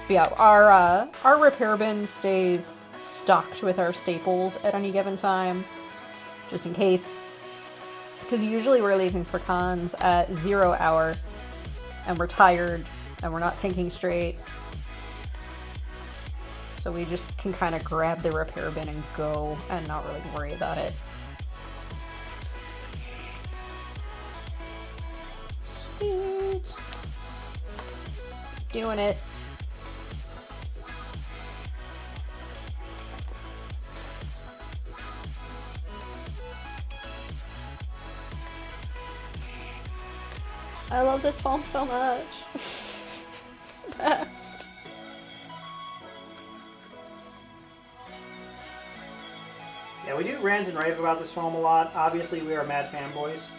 A: But yeah, our repair bin stays stocked with our staples at any given time, just in case. Because usually we're leaving for cons at 0 hour, and we're tired, and we're not thinking straight. So we just can kind of grab the repair bin and go, and not really worry about it. Sweet. Doing it. I love this foam so much. It's the best.
B: Yeah, we do rant and rave about this foam a lot. Obviously, we are mad fanboys.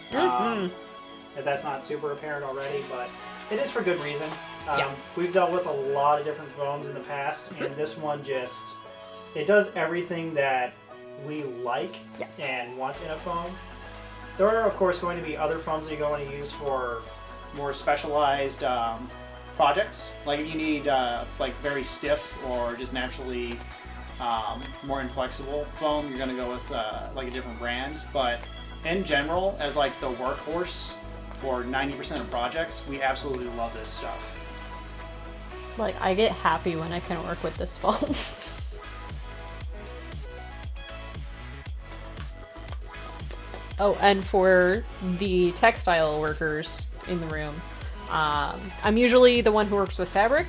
B: If that's not super apparent already, but it is for good reason.
A: Yeah.
B: We've dealt with a lot of different foams in the past, and this one just, it does everything that we like
A: Yes.
B: and want in a foam. There are, of course, going to be other foams that you're going to use for more specialized projects. Like if you need like very stiff or just naturally more inflexible foam, you're going to go with like a different brand. But in general, as like the workhorse for 90% of projects, we absolutely love this stuff.
A: Like, I get happy when I can work with this foam. Oh, and for the textile workers in the room, I'm usually the one who works with fabric.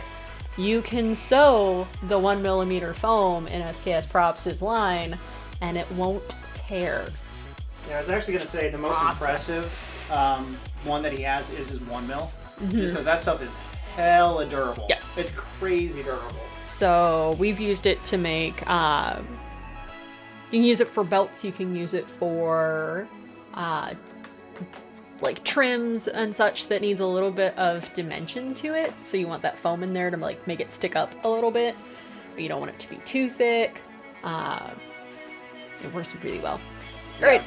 A: You can sew the 1mm foam in SKS Props' line and it won't tear.
B: Yeah, I was actually going to say the most
A: Awesome.
B: impressive one that he has is his 1 mil. Just because that stuff is hella durable.
A: Yes.
B: It's crazy durable.
A: So we've used it to make, you can use it for belts, you can use it for, like trims and such that needs a little bit of dimension to it. So you want that foam in there to like make it stick up a little bit. But you don't want it to be too thick. It works really well.
B: Yeah.
A: Alright,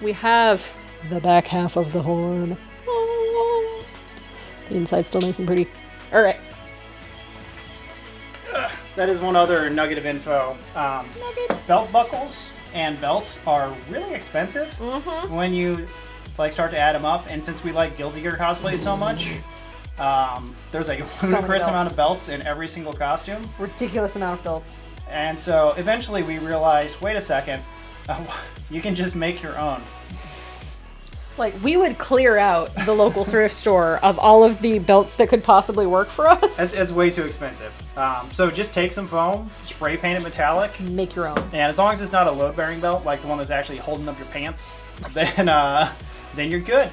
A: we have the back half of the horn. The inside's still nice and pretty. Alright.
B: That is one other nugget of info. Belt buckles and belts are really expensive when you like start to add them up. And since we like Guilty Gear cosplay so much, there's like a
A: many
B: ludicrous amount
A: belts.
B: of belts in every single costume.
A: Ridiculous amount of belts.
B: And so eventually we realized, wait a second, you can just make your own.
A: Like, we would clear out the local thrift store of all of the belts that could possibly work for us.
B: It's way too expensive. So just take some foam, spray paint it metallic,
A: Make your own.
B: and as long as it's not a load-bearing belt, like the one that's actually holding up your pants, then you're good.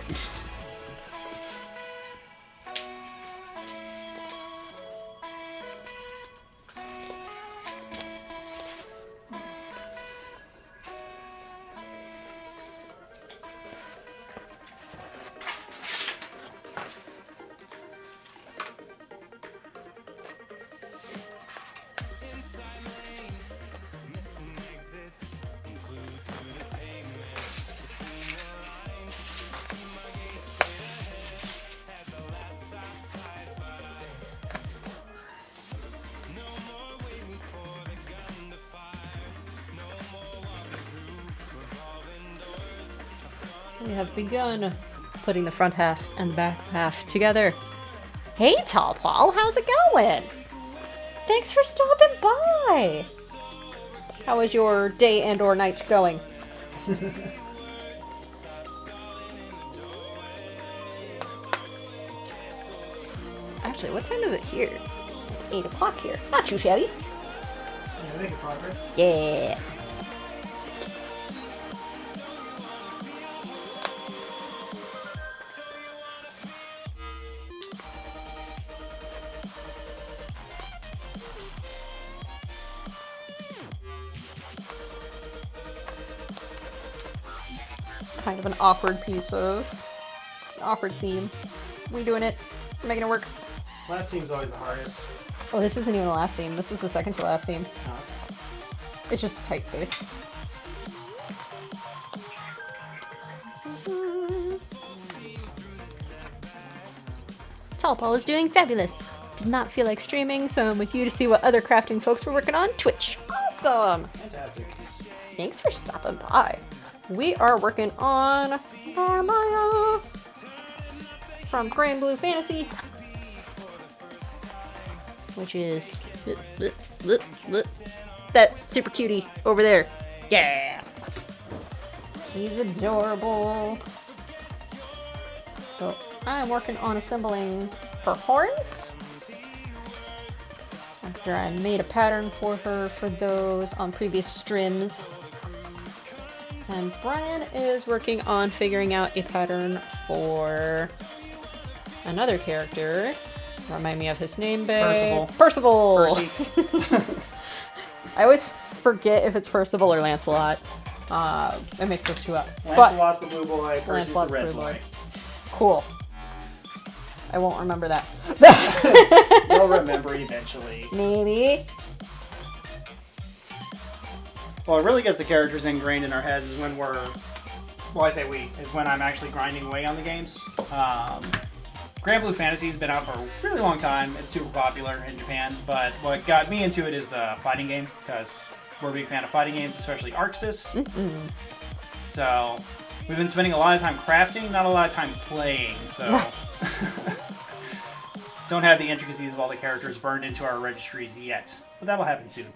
A: We have begun putting the front half and the back half together. Hey, Tall Paul, how's it going? Thanks for stopping by. How is your day and or night going? Actually, what time is it here? It's 8 o'clock here. Not too shabby.
B: Making progress.
A: Yeah. It's kind of an awkward awkward seam. We doing it. We're making it work.
B: Last seam's always the hardest.
A: Oh, this isn't even the last seam. This is the second to last seam.
B: No.
A: It's just a tight space. Tall Paul is doing fabulous. Did not feel like streaming, so I'm with you to see what other crafting folks were working on Twitch. Awesome!
B: Fantastic.
A: Thanks for stopping by. We are working on Narmaya from Grand Blue Fantasy, which is that super cutie over there. Yeah! She's adorable. So I'm working on assembling her horns. After I made a pattern for her for those on previous streams. And Brian is working on figuring out a pattern for another character. Remind me of his name, babe.
B: Percival.
A: Percival!
B: Percy.
A: I always forget if it's Percival or Lancelot. I mix those two up.
B: Lancelot's the blue boy, Percy's the
A: Lancelot's
B: red
A: blue
B: boy.
A: boy. Cool. I won't remember that.
B: You'll remember eventually.
A: Maybe.
B: Well, it really gets the characters ingrained in our heads is when we're, well, I say we, is when I'm actually grinding away on the games. Grand Blue Fantasy has been out for a really long time. It's super popular in Japan, but what got me into it is the fighting game, because we're a big fan of fighting games, especially Arxis. So we've been spending a lot of time crafting, not a lot of time playing, so don't have the intricacies of all the characters burned into our registries yet, but that'll happen soon.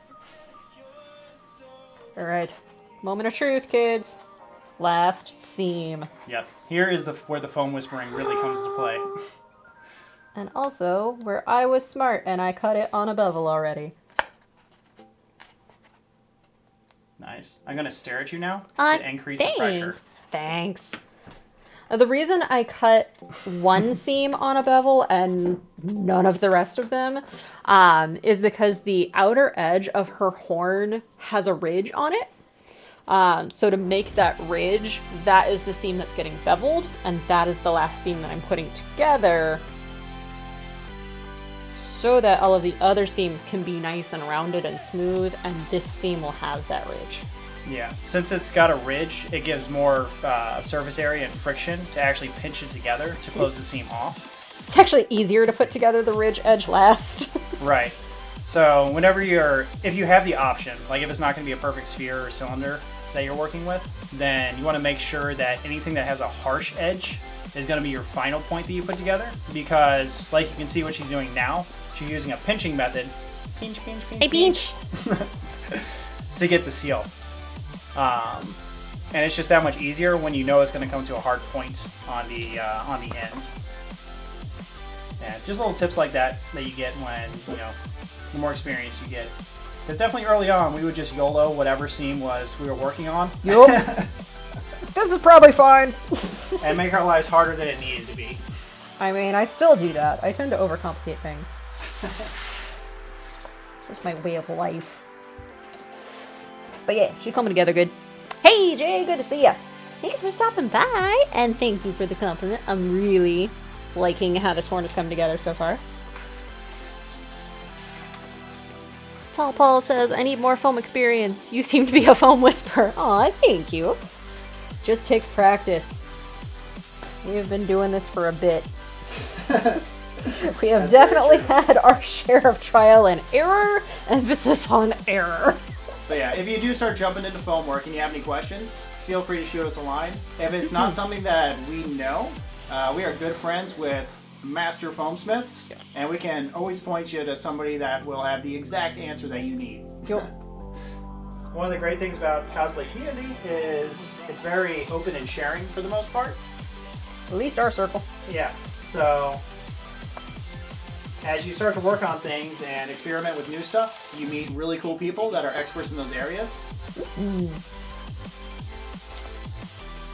A: Alright. Moment of truth, kids. Last seam.
B: Yep. Here is where the foam whispering really comes to play.
A: And also, where I was smart and I cut it on a bevel already.
B: Nice. I'm gonna stare at you now to increase the pressure.
A: Thanks. The reason I cut one seam on a bevel and none of the rest of them is because the outer edge of her horn has a ridge on it. So to make that ridge, that is the seam that's getting beveled, and that is the last seam that I'm putting together so that all of the other seams can be nice and rounded and smooth, and this seam will have that ridge.
B: Yeah, since it's got a ridge, it gives more surface area and friction to actually pinch it together to close the seam off.
A: It's actually easier to put together the ridge edge last.
B: Right. So whenever if you have the option, like if it's not going to be a perfect sphere or cylinder that you're working with, then you want to make sure that anything that has a harsh edge is going to be your final point that you put together, because like you can see what she's doing now, she's using a pinching method. Pinch, pinch, pinch,
A: Hey, pinch!
B: to get the seal. And it's just that much easier when you know it's going to come to a hard point on the ends. And just little tips like that you get when, the more experience you get. Because definitely early on, we would just YOLO whatever seam we were working on.
A: Yup. This is probably fine.
B: And make our lives harder than it needed to be.
A: I mean, I still do that. I tend to overcomplicate things. Just my way of life. But yeah, she's coming together good. Hey, Jay, good to see ya. Thanks for stopping by, and thank you for the compliment. I'm really liking how this horn has come together so far. Tall Paul says, I need more foam experience. You seem to be a foam whisperer. Aw, thank you. Just takes practice. We have been doing this for a bit. We have definitely had our share of trial and error. Emphasis on error.
B: But yeah, if you do start jumping into foam work and you have any questions, feel free to shoot us a line. If it's not something that we know, we are good friends with master foamsmiths, and we can always point you to somebody that will have the exact answer that you need.
A: Yep.
B: One of the great things about cosplay community is it's very open and sharing for the most part.
A: At least our circle.
B: Yeah, so as you start to work on things and experiment with new stuff, you meet really cool people that are experts in those areas.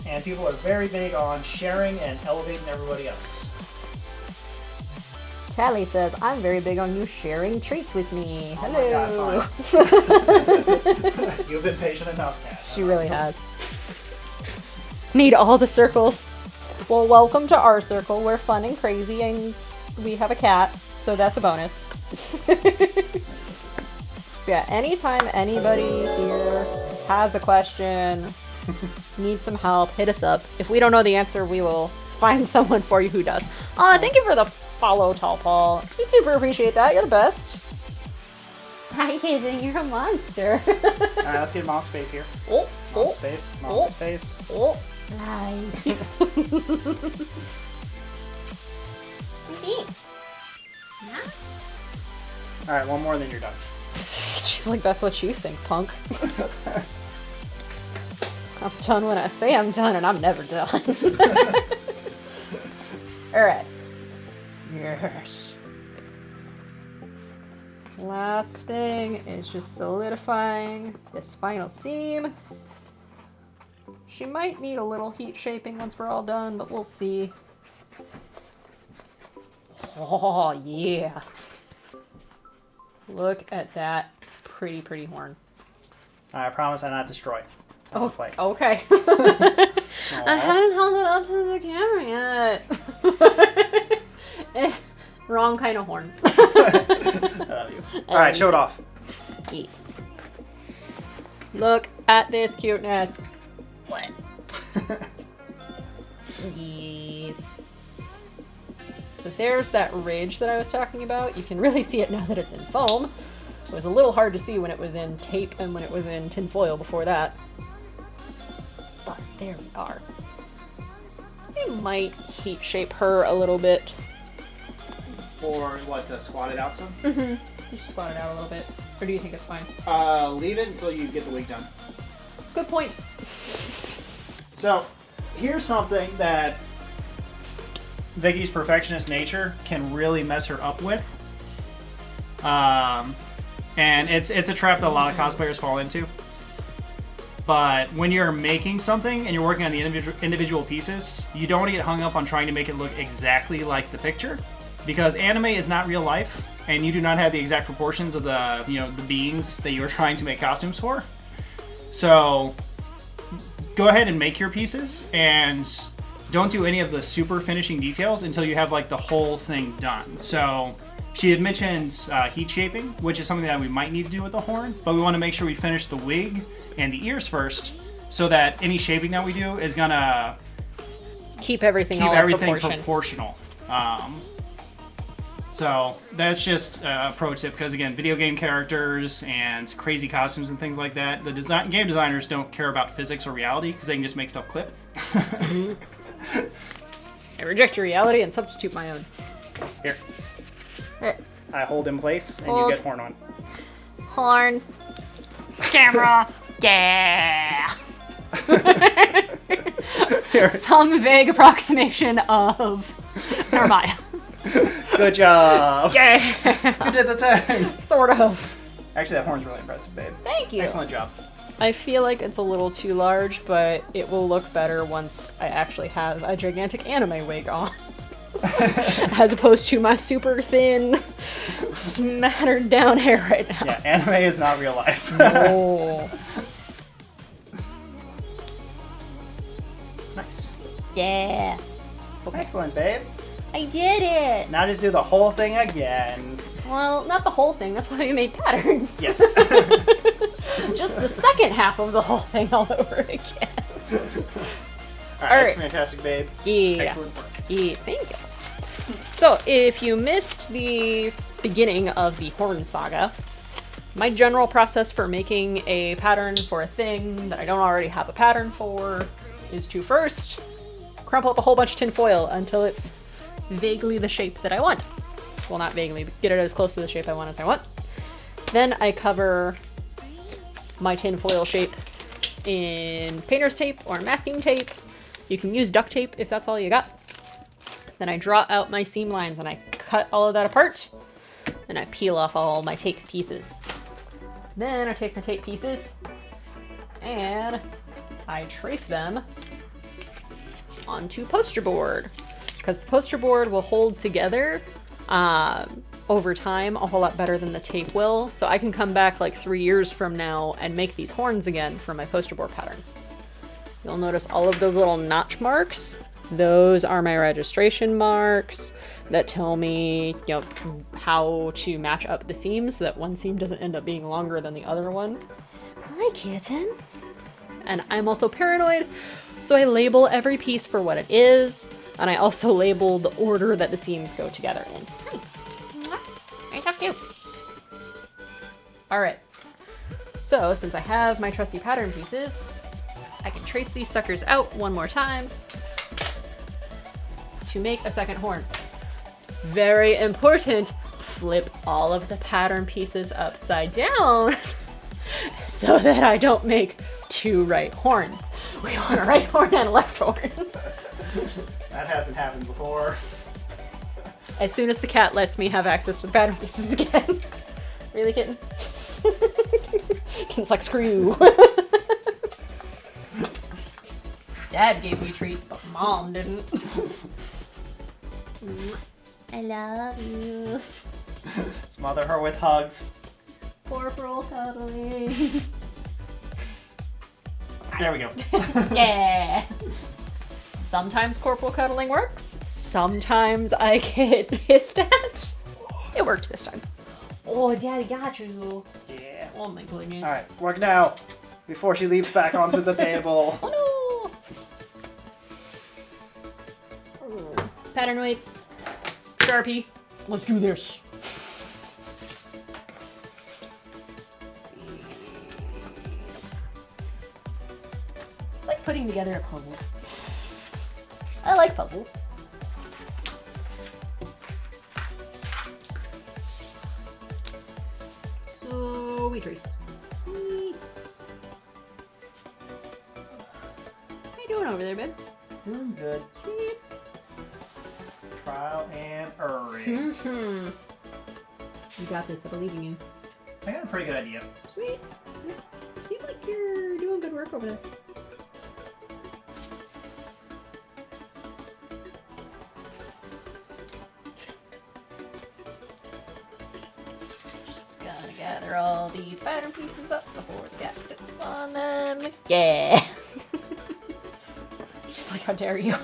B: And people are very big on sharing and elevating everybody else.
A: Tally says, I'm very big on you sharing treats with me.
B: Oh
A: Hello.
B: my God, fine. You've been patient enough, Kat.
A: She really has. Need all the circles. Well, welcome to our circle. We're fun and crazy, and we have a cat, so that's a bonus. Yeah, anytime anybody here has a question, needs some help, hit us up. If we don't know the answer, we will find someone for you who does. Thank you for the follow, Tall Paul. We super appreciate that. You're the best. Hi, kidding. You're a monster.
B: Alright, let's get mom space here.
A: Oh,
B: Mom
A: oh,
B: space, mom
A: oh.
B: space.
A: oh. Right.
B: Alright, one more, then you're done.
A: She's like, that's what you think, punk. I'm done when I say I'm done, and I'm never done. Alright. Yes. Last thing is just solidifying this final seam. She might need a little heat shaping once we're all done, but we'll see. Oh, yeah. Look at that pretty horn.
B: I promise I'm not destroyed.
A: Oh,
B: Play.
A: okay. I hadn't held it up to the camera yet. It's wrong kind of horn.
B: I love you. Alright, show it off.
A: Yes. Look at this cuteness. What? Yes. So there's that ridge that I was talking about. You can really see it now that it's in foam. It was a little hard to see when it was in tape and when it was in tin foil before that. But there we are. I might heat shape her a little bit.
B: For what, to squat it out some?
A: Mm-hmm. Just squat it out a little bit. Or do you think it's fine?
B: Leave it until you get the wig done.
A: Good point.
B: So, here's something that Vicky's perfectionist nature can really mess her up with. And it's a trap that a lot of cosplayers fall into. But when you're making something and you're working on the individual pieces, you don't want to get hung up on trying to make it look exactly like the picture, because anime is not real life, and you do not have the exact proportions of the the beings that you're trying to make costumes for. So go ahead and make your pieces, and don't do any of the super finishing details until you have like the whole thing done. So she had mentioned heat shaping, which is something that we might need to do with the horn, but we want to make sure we finish the wig and the ears first, so that any shaping that we do is gonna
A: Keep everything
B: proportional. So that's just a pro tip, because again, video game characters and crazy costumes and things like that, the game designers don't care about physics or reality, because they can just make stuff clip.
A: I reject your reality and substitute my own.
B: Here. I hold in place, and
A: Hold.
B: you get horn on.
A: Horn. Camera. Yeah. Some vague approximation of Narmaya.
B: Good job.
A: Yeah.
B: You did the thing.
A: Sort of.
B: Actually, that horn's really impressive, babe.
A: Thank you.
B: Excellent job.
A: I feel like it's a little too large, but it will look better once I actually have a gigantic anime wig on. As opposed to my super thin, smattered down hair right now.
B: Yeah, anime is not real life.
A: Oh.
B: Nice.
A: Yeah.
B: Excellent, babe.
A: I did it!
B: Now just do the whole thing again.
A: Well, not the whole thing, that's why we made patterns.
B: Yes.
A: Just the second half of the whole thing all over again.
B: Alright, that's
A: Alright.
B: fantastic, babe.
A: Yeah.
B: Excellent work.
A: Yes, thank you. So, if you missed the beginning of the Horn Saga, my general process for making a pattern for a thing that I don't already have a pattern for is to first crumple up a whole bunch of tin foil until it's vaguely the shape that I want. Well, not vaguely, but get it as close to the shape I want as I want. Then I cover my tin foil shape in painter's tape or masking tape. You can use duct tape if that's all you got. Then I draw out my seam lines and I cut all of that apart. And I peel off all my tape pieces. Then I take my tape pieces and I trace them onto poster board. Because the poster board will hold together over time a whole lot better than the tape will. So I can come back like 3 years from now and make these horns again for my poster board patterns. You'll notice all of those little notch marks. Those are my registration marks that tell me, how to match up the seams so that one seam doesn't end up being longer than the other one. Hi, kitten. And I'm also paranoid, so I label every piece for what it is, and I also label the order that the seams go together in. Hi. Nice to you. Alright. So, since I have my trusty pattern pieces, I can trace these suckers out one more time to make a second horn. Very important, flip all of the pattern pieces upside down so that I don't make two right horns. We want a right horn and a left horn.
B: That hasn't happened before.
A: As soon as the cat lets me have access to the pattern pieces again. Really, kitten? Kitten's like, screw. Dad gave me treats, but Mom didn't. I love you.
B: Smother her with hugs.
A: Corporal cuddling.
B: There we go.
A: Yeah. Sometimes corporal cuddling works. Sometimes I get pissed at. It worked this time. Oh, Daddy got you.
B: Yeah.
A: Oh my goodness.
B: Alright, work now. Before she leaps back onto the table.
A: Oh no. Pattern weights. Sharpie. Let's do this. Let's see. It's like putting together a puzzle. I like puzzles. So we trace. Whee. How you doing over there, babe?
B: Doing good.
A: Sweet.
B: Trial and error.
A: Mm-hmm. You got this. I believe in you.
B: I got a pretty good idea.
A: Sweet. Seems like you're doing good work. work over there. Just gonna gather all these pattern pieces up before the cat sits on them. Yeah. She's like, how dare you?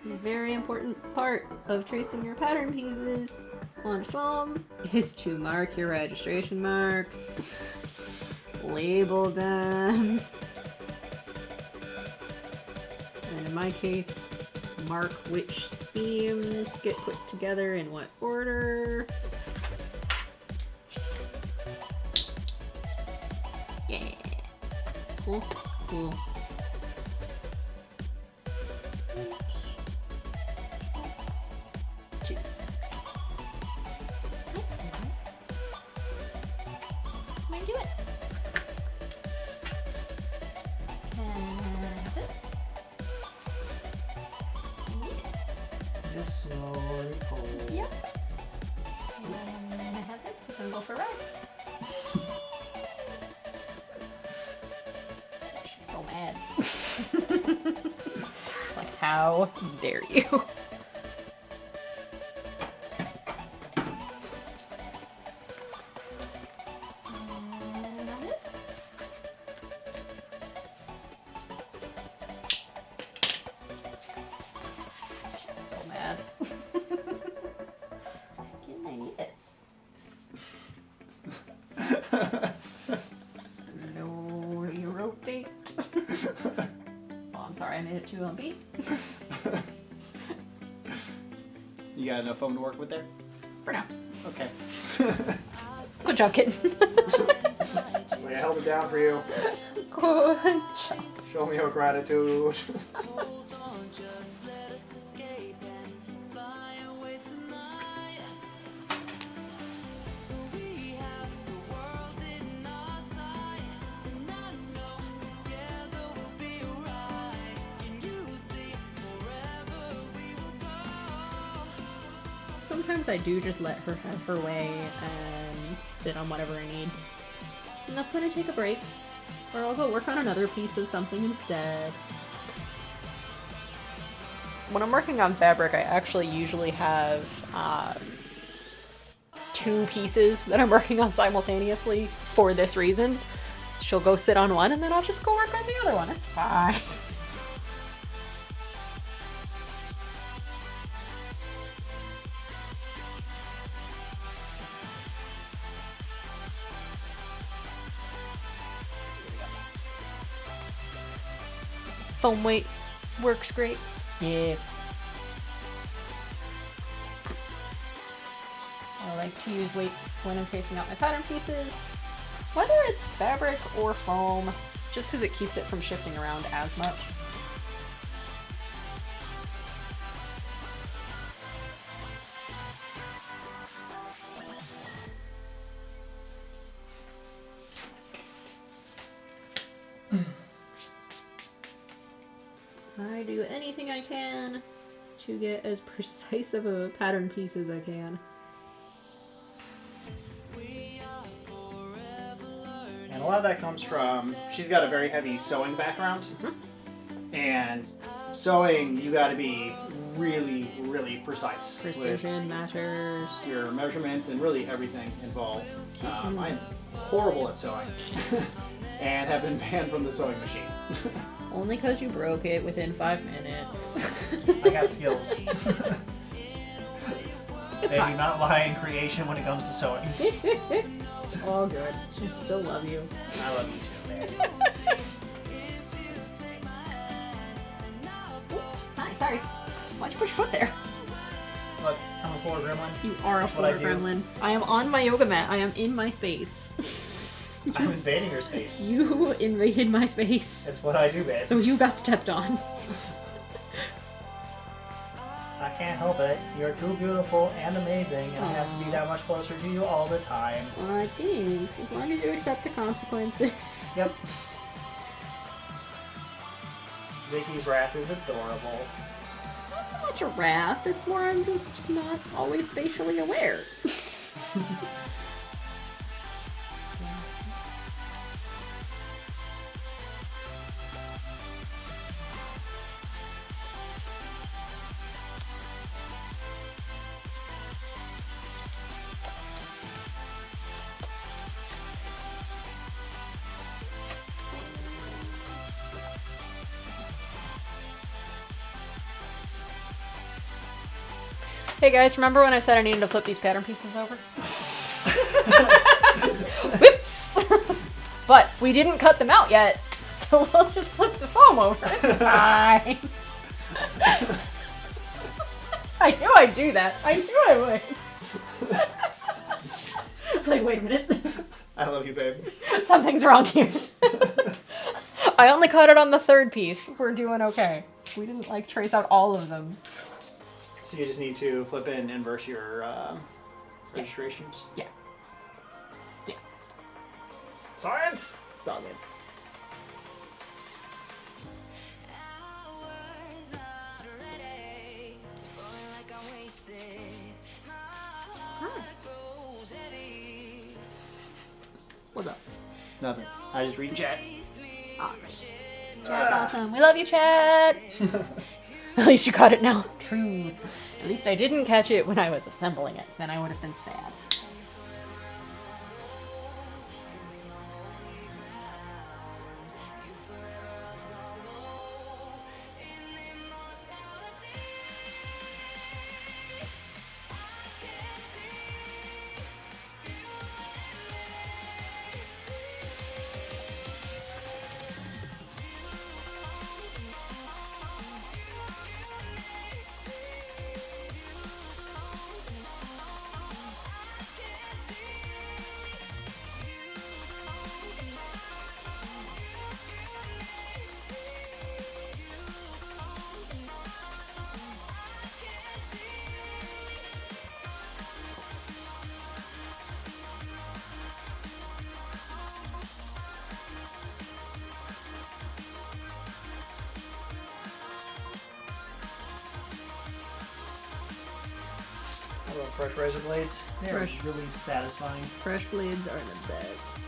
A: A very important part of tracing your pattern pieces on foam is to mark your registration marks, label them, and in my case, mark which seams get put together in what order. Yeah. Cool. Cool. Two. Can I do it? And this.
B: Just slowly pull.
A: Yep. And I have this. We can go for a ride. She's so mad. Like, how dare you? And now this. She's so mad. Can I need this? Slowly rotate. Oh, I'm sorry, I made it too lumpy.
B: You got enough foam to work with there?
A: For now.
B: Okay.
A: Good job, kid.
B: I held it down for you.
A: Good job.
B: Show me your gratitude.
A: Sometimes I do just let her have her way and sit on whatever I need. And that's when I take a break. Or I'll go work on another piece of something instead. When I'm working on fabric, I actually usually have two pieces that I'm working on simultaneously for this reason. She'll go sit on one and then I'll just go work on the other one. It's fine. Foam weight works great. Yes. I like to use weights when I'm tracing out my pattern pieces, whether it's fabric or foam, just because it keeps it from shifting around as much. I do anything I can to get as precise of a pattern piece as I can.
B: And a lot of that comes from, she's got a very heavy sewing background. And sewing, you gotta be really, really precise.
A: Precision matters.
B: With your measurements and really everything involved. I'm horrible at sewing. And have been banned from the sewing machine.
A: Only because you broke it within 5 minutes.
B: I got skills.
A: It's
B: Maybe
A: fine.
B: not lying creation when it comes to sewing.
A: It's all good. I still love you.
B: I love you too, man.
A: Hi, sorry. Why'd you push your foot there?
B: Look, I'm a floor gremlin.
A: You are a
B: That's what I
A: floor
B: do.
A: gremlin. I am on my yoga mat. I am in my space.
B: I'm invading your space.
A: You invaded my space.
B: That's what I do, babe.
A: So you got stepped on.
B: I can't help it. You're too beautiful and amazing, and I have to be that much closer to you all the time.
A: Thanks. As long as you accept the consequences.
B: Yep. Vicky's wrath is adorable.
A: so much a wrath. It's more I'm just not always spatially aware. Hey guys, remember when I said I needed to flip these pattern pieces over? Whoops! But we didn't cut them out yet, so we'll just flip the foam over. It's fine. I knew I'd do that. I knew I would. It's like, wait a minute.
B: I love you, babe.
A: Something's wrong here. I only cut it on the third piece. We're doing okay. We didn't like trace out all of them.
B: So you just need to flip in and inverse your registrations?
A: Yeah. Yeah.
B: Science!
A: It's all good. What's up?
B: Nothing. I just read chat.
A: Alright. Chat's awesome. We love you, chat! At least you caught it now. True. At least I didn't catch it when I was assembling it. Then I would have been sad.
B: I love fresh razor blades. They're
A: Fresh.
B: really satisfying.
A: Fresh blades are the best.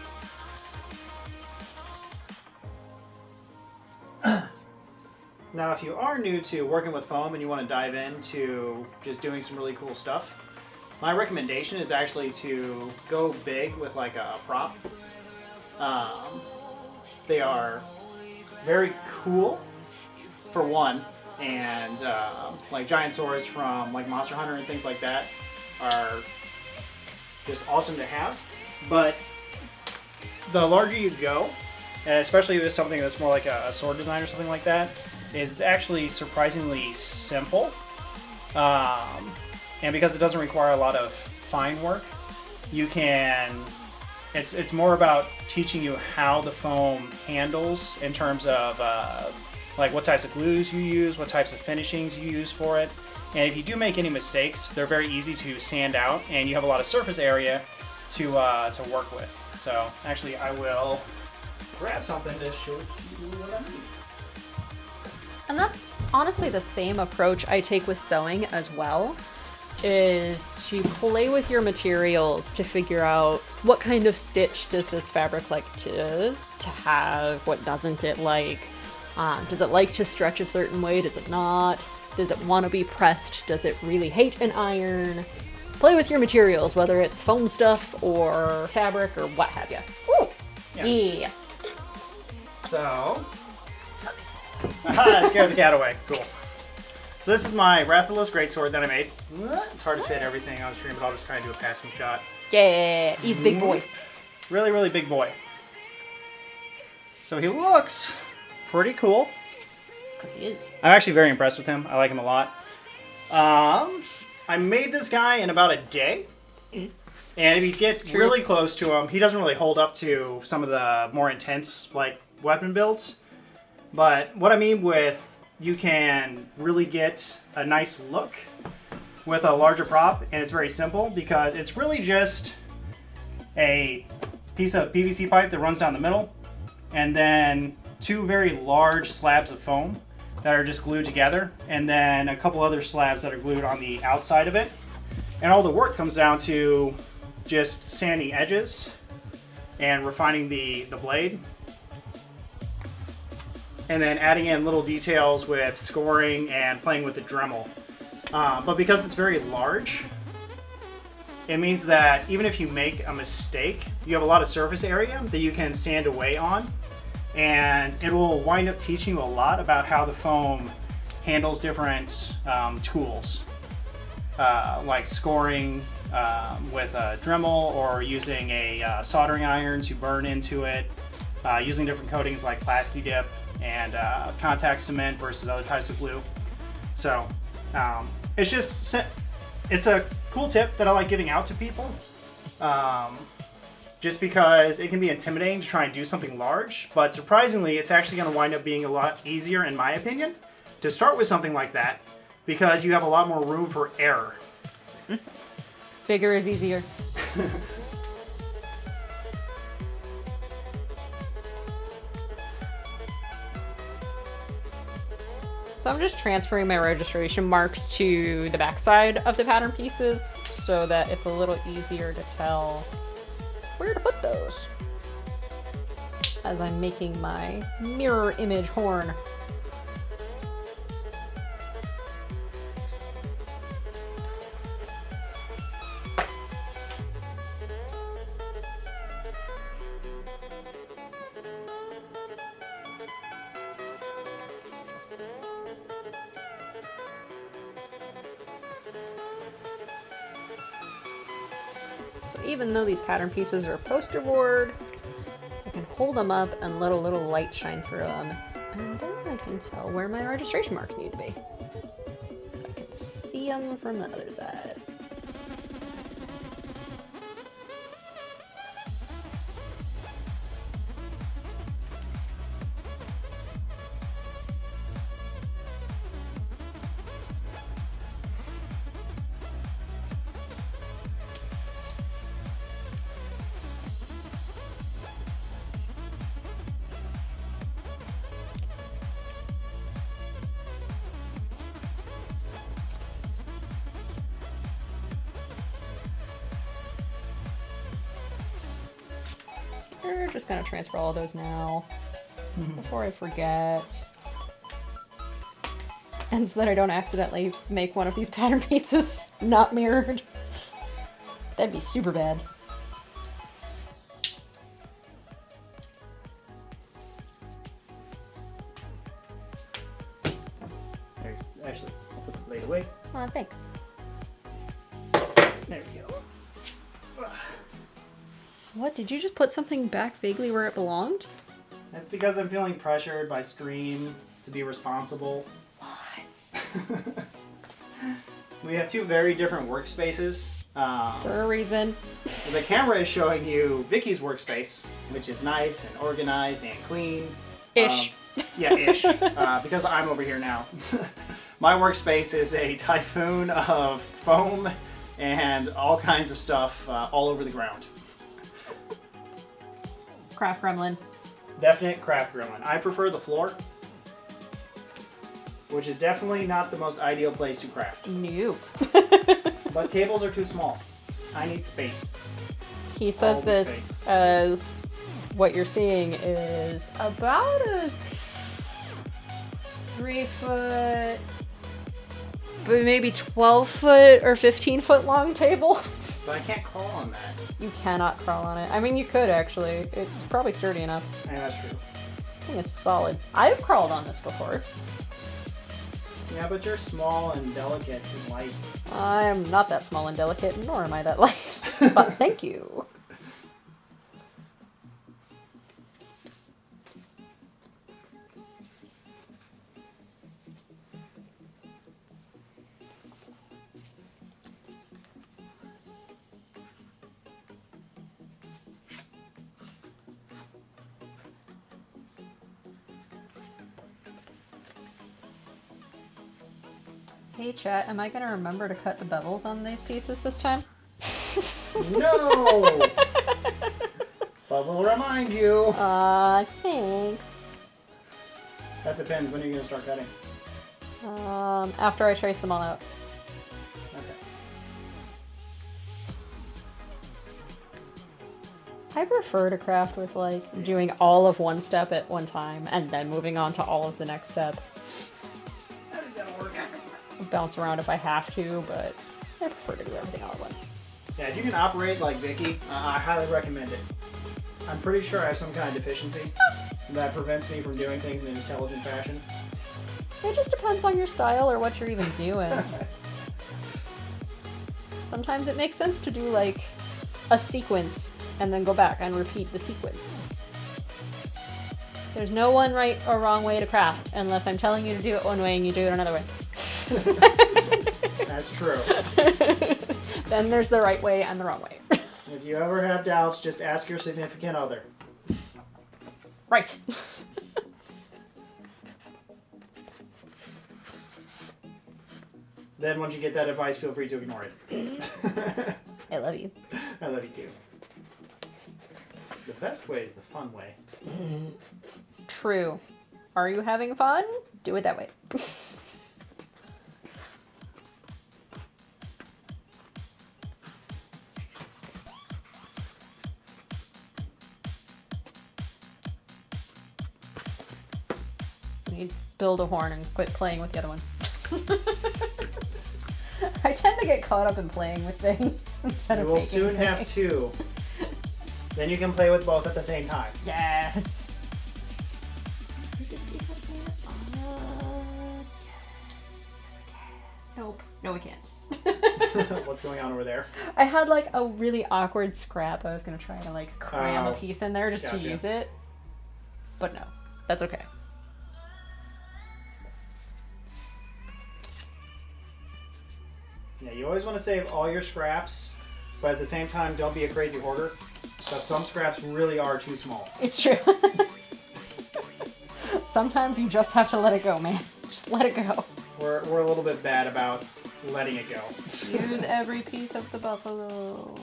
B: Now, if you are new to working with foam and you want to dive into just doing some really cool stuff, my recommendation is actually to go big with like a prop. They are very cool, for one, and like giant swords from like Monster Hunter and things like that are just awesome to have. But the larger you go, especially with something that's more like a sword design or something like that, is actually surprisingly simple. And because it doesn't require a lot of fine work, you can... It's more about teaching you how the foam handles in terms of like what types of glues you use, what types of finishings you use for it. And if you do make any mistakes, they're very easy to sand out, and you have a lot of surface area to work with. So actually, I will grab something to show you what I mean.
A: And that's honestly the same approach I take with sewing as well, is to play with your materials to figure out what kind of stitch does this fabric like to have, what doesn't it like, does it like to stretch a certain way, does it not, does it want to be pressed, does it really hate an iron. Play with your materials, whether it's foam stuff or fabric or what have you. Ooh! Yeah.
B: So, aha, scared the cat away. Cool. So this is my Rathalos greatsword that I made. It's hard to fit everything on stream, but I'll just kind of do a passing shot.
A: Yeah, he's a big boy.
B: Really, really big boy. So he looks pretty cool.
A: Because he is.
B: I'm actually very impressed with him. I like him a lot. I made this guy in about a day. And if you get really close to him, he doesn't really hold up to some of the more intense like weapon builds. But what I mean with you can really get a nice look with a larger prop, and it's very simple because it's really just a piece of PVC pipe that runs down the middle, and then two very large slabs of foam that are just glued together, and then a couple other slabs that are glued on the outside of it. And all the work comes down to just sanding edges and refining the blade. And then adding in little details with scoring and playing with the Dremel. But because it's very large, it means that even if you make a mistake, you have a lot of surface area that you can sand away on. And it will wind up teaching you a lot about how the foam handles different tools. Like scoring with a Dremel, or using a soldering iron to burn into it, using different coatings like Plasti Dip and contact cement versus other types of glue. So it's a cool tip that I like giving out to people, just because it can be intimidating to try and do something large, but surprisingly it's actually going to wind up being a lot easier, in my opinion, to start with something like that, because you have a lot more room for error.
A: Bigger is easier. So I'm just transferring my registration marks to the backside of the pattern pieces so that it's a little easier to tell where to put those as I'm making my mirror image horn. Even though these pattern pieces are poster board, I can hold them up and let a little light shine through them, and then I can tell where my registration marks need to be. I can see them from the other side. We're just gonna transfer all of those now before I forget. And so that I don't accidentally make one of these pattern pieces not mirrored. That'd be super bad.
B: There's, actually, I'll put the blade away.
A: Aw, thanks.
B: There we go.
A: What, did you just put something back vaguely where it belonged?
B: That's because I'm feeling pressured by Stream to be responsible.
A: What?
B: We have two very different workspaces.
A: For a reason.
B: The camera is showing you Vicky's workspace, which is nice and organized and clean.
A: Ish.
B: Yeah, ish. Because I'm over here now. My workspace is a typhoon of foam and all kinds of stuff all over the ground.
A: Craft gremlin.
B: Definite craft gremlin. I prefer the floor, which is definitely not the most ideal place to craft.
A: Nope.
B: But tables are too small. I need space.
A: He says
B: All the
A: this
B: space.
A: as what you're seeing is about a 3-foot, but maybe 12-foot or 15-foot long table.
B: But I can't crawl on that.
A: You cannot crawl on it. I mean, you could actually. It's probably sturdy enough.
B: Yeah, that's true.
A: This thing is solid. I've crawled on this before.
B: Yeah, but you're small and delicate and light.
A: I am not that small and delicate, nor am I that light. But thank you. Hey chat, am I gonna remember to cut the bevels on these pieces this time?
B: No! But we'll remind you.
A: Thanks.
B: That depends. When are you going to start cutting?
A: After I trace them all out.
B: Okay.
A: I prefer to craft with, like, doing all of one step at one time and then moving on to all of the next step.
B: I think that'll work.
A: I'll bounce around if I have to, but I prefer to do everything all at once.
B: Yeah, if you can operate like Vicky, I highly recommend it. I'm pretty sure I have some kind of deficiency that prevents me from doing things in an intelligent fashion.
A: It just depends on your style or what you're even doing. Sometimes it makes sense to do, like, a sequence and then go back and repeat the sequence. There's no one right or wrong way to craft unless I'm telling you to do it one way and you do it another way.
B: That's true.
A: Then there's the right way and the wrong way.
B: If you ever have doubts, just ask your significant other.
A: Right.
B: Then once you get that advice, feel free to ignore it.
A: I love you.
B: I love you too. The best way is the fun way.
A: True. Are you having fun? Do it that way. You build a horn and quit playing with the other one. I tend to get caught up in playing with things instead
B: You
A: of
B: will
A: making
B: soon have
A: things.
B: two. Then you can play with both at the same time.
A: Yes. Nope. No, we can't.
B: What's going on over there?
A: I had like a really awkward scrap. I was gonna try to like cram
B: Oh,
A: a piece in there just
B: gotcha.
A: to use it. But no, that's okay.
B: Yeah, you always want to save all your scraps, but at the same time, don't be a crazy hoarder, because some scraps really are too small.
A: It's true. Sometimes you just have to let it go, man. Just let it go.
B: We're a little bit bad about letting it go.
A: Use every piece of the buffalo.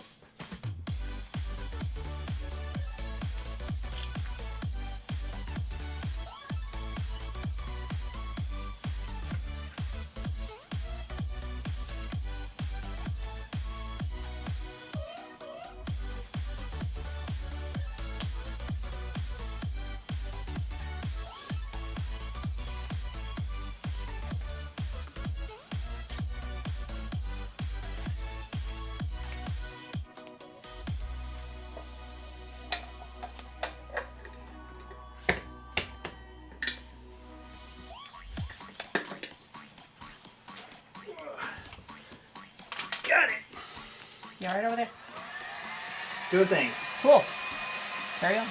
B: Got it!
A: You alright over there?
B: Doing things.
A: Cool. Carry on.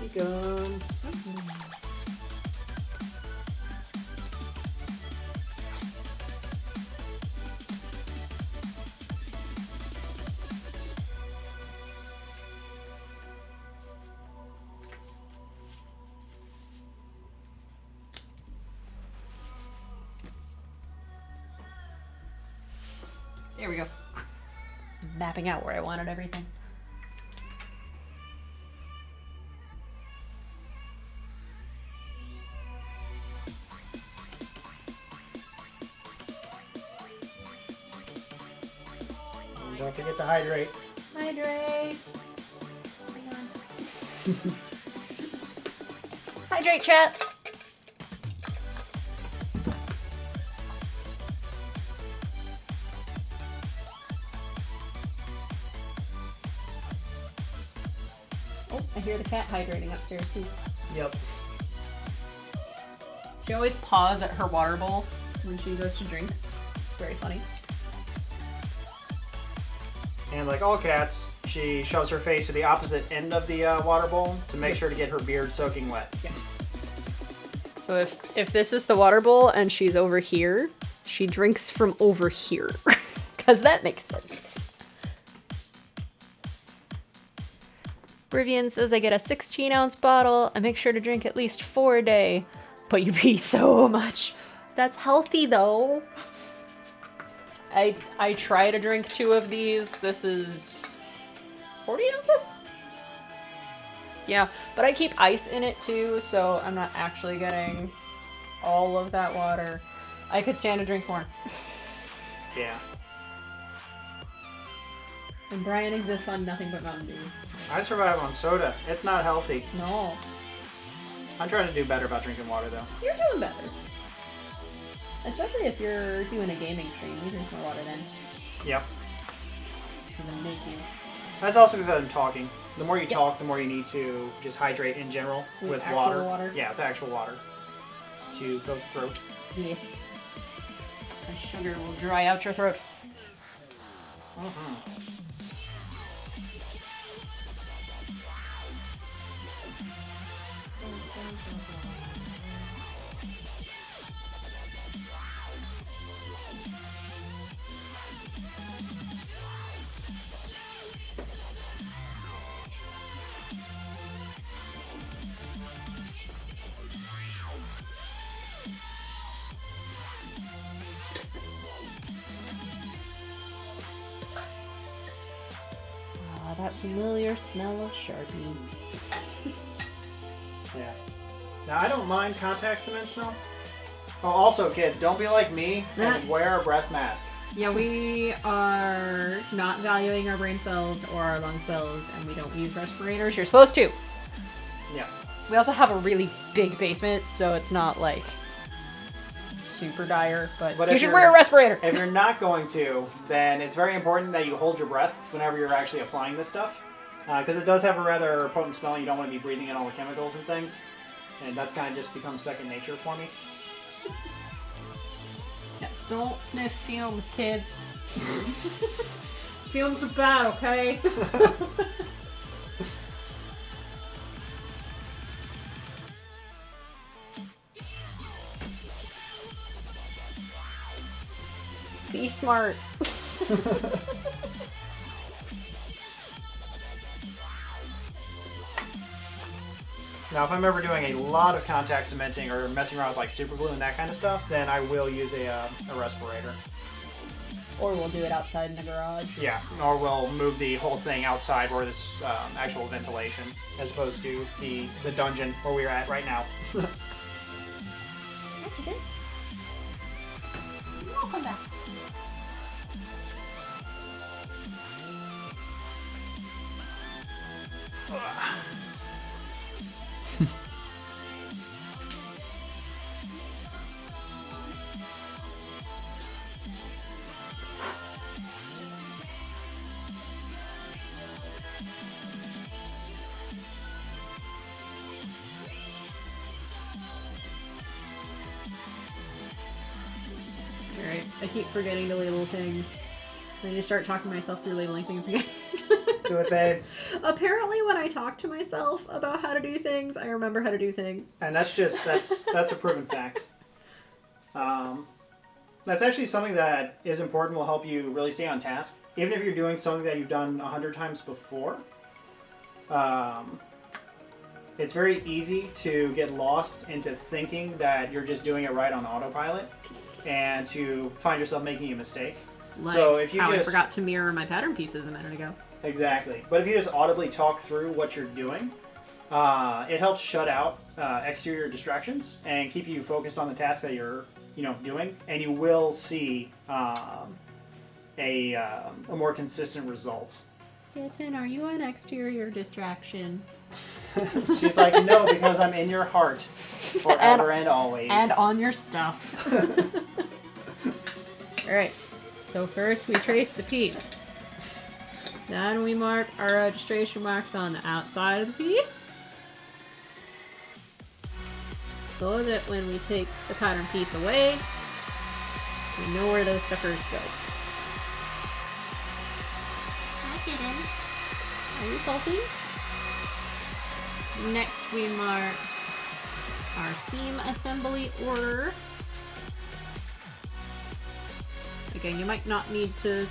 B: Keep going.
A: There we go. Mapping out where I wanted everything.
B: And don't forget to hydrate.
A: Hydrate. Hang on. Hydrate, chat. Oh, I hear the cat hydrating upstairs too.
B: Yep.
A: She always paws at her water bowl when she goes to drink. Very funny.
B: And like all cats, she shoves her face to the opposite end of the water bowl to make sure to get her beard soaking wet.
A: Yes. So if this is the water bowl and she's over here, she drinks from over here. Because that makes sense. Rivian says I get a 16-ounce bottle. I make sure to drink at least 4 a day. But you pee so much. That's healthy though. I try to drink 2 of these. This is 40 ounces? Yeah, but I keep ice in it too, so I'm not actually getting all of that water. I could stand to drink more.
B: Yeah.
A: And Brian exists on nothing but Mountain Dew.
B: I survive on soda. It's not healthy.
A: No.
B: I'm trying to do better about drinking water, though.
A: You're doing better. Especially if you're doing a gaming stream. You drink more water then.
B: Yep.
A: It's gonna make you.
B: That's also because I'm talking. The more you talk, the more you need to just hydrate in general
A: With
B: with
A: actual water?
B: Yeah, with actual water. To fill the throat.
A: Yeah. The sugar will dry out your throat.
B: Mm-hmm.
A: Ah, that familiar smell of Sharpie.
B: Yeah. Now, I don't mind contact cement smell. Oh, also, kids, don't be like me and wear a breath mask.
A: Yeah, we are not valuing our brain cells or our lung cells, and we don't use respirators. You're supposed to.
B: Yeah.
A: We also have a really big basement, so it's not like super dire, but you
B: if
A: should
B: you're-
A: wear a respirator.
B: If you're not going to, then it's very important that you hold your breath whenever you're actually applying this stuff. Because it does have a rather potent smell. You don't want to be breathing in all the chemicals and things. And that's kind of just become second nature for me.
A: Yeah, don't sniff fumes, kids. Fumes are bad, okay? Be smart.
B: Now, if I'm ever doing a lot of contact cementing or messing around with like super glue and that kind of stuff, then I will use a respirator.
A: Or we'll do it outside in the garage.
B: Yeah, or we'll move the whole thing outside where there's actual ventilation, as opposed to the dungeon where we're at right now.
A: Okay. Welcome back. Alright, I keep forgetting to label things. I need to start talking myself through labeling things again.
B: Do it, babe.
A: Apparently when I talk to myself about how to do things, I remember how to do things.
B: And that's a proven fact. That's actually something that is important, will help you really stay on task. Even if you're doing something that you've done 100 times before, it's very easy to get lost into thinking that you're just doing it right on autopilot and to find yourself making a mistake.
A: Like
B: So if you
A: how I
B: just-
A: forgot to mirror my pattern pieces a minute ago.
B: Exactly. But if you just audibly talk through what you're doing, it helps shut out exterior distractions and keep you focused on the task that you're doing, and you will see a more consistent result.
A: Kitten, are you an exterior distraction?
B: She's like, no, because I'm in your heart forever and always.
A: And on your stuff. Alright, so first we trace the piece. Then we mark our registration marks on the outside of the piece. So that when we take the pattern piece away, we know where those suckers go. Hi, kitten. Are you salty? Next we mark our seam assembly order. Again, you might not need to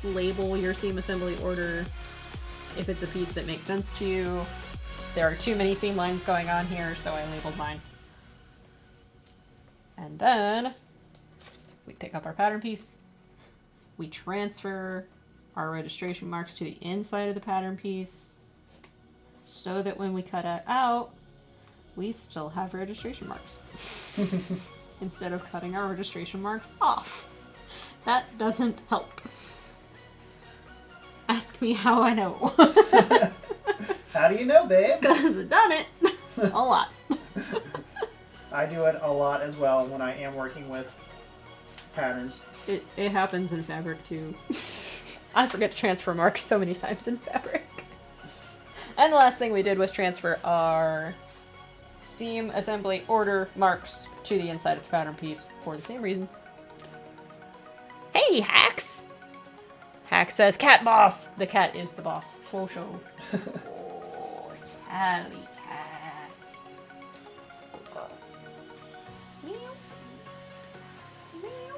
A: label your seam assembly order if it's a piece that makes sense to you. There are too many seam lines going on here, so I labeled mine. And then we pick up our pattern piece, we transfer our registration marks to the inside of the pattern piece so that when we cut it out, we still have registration marks. Instead of cutting our registration marks off. That doesn't help. Ask me how I know.
B: How do you know, babe?
A: Because I've done it a lot.
B: I do it a lot as well when I am working with patterns.
A: It happens in fabric too. I forget to transfer marks so many times in fabric. And the last thing we did was transfer our seam assembly order marks to the inside of the pattern piece for the same reason. Hey, Hacks! Hack says, cat boss! The cat is the boss. Full show. Oh, Tally cat. Meow. Meow.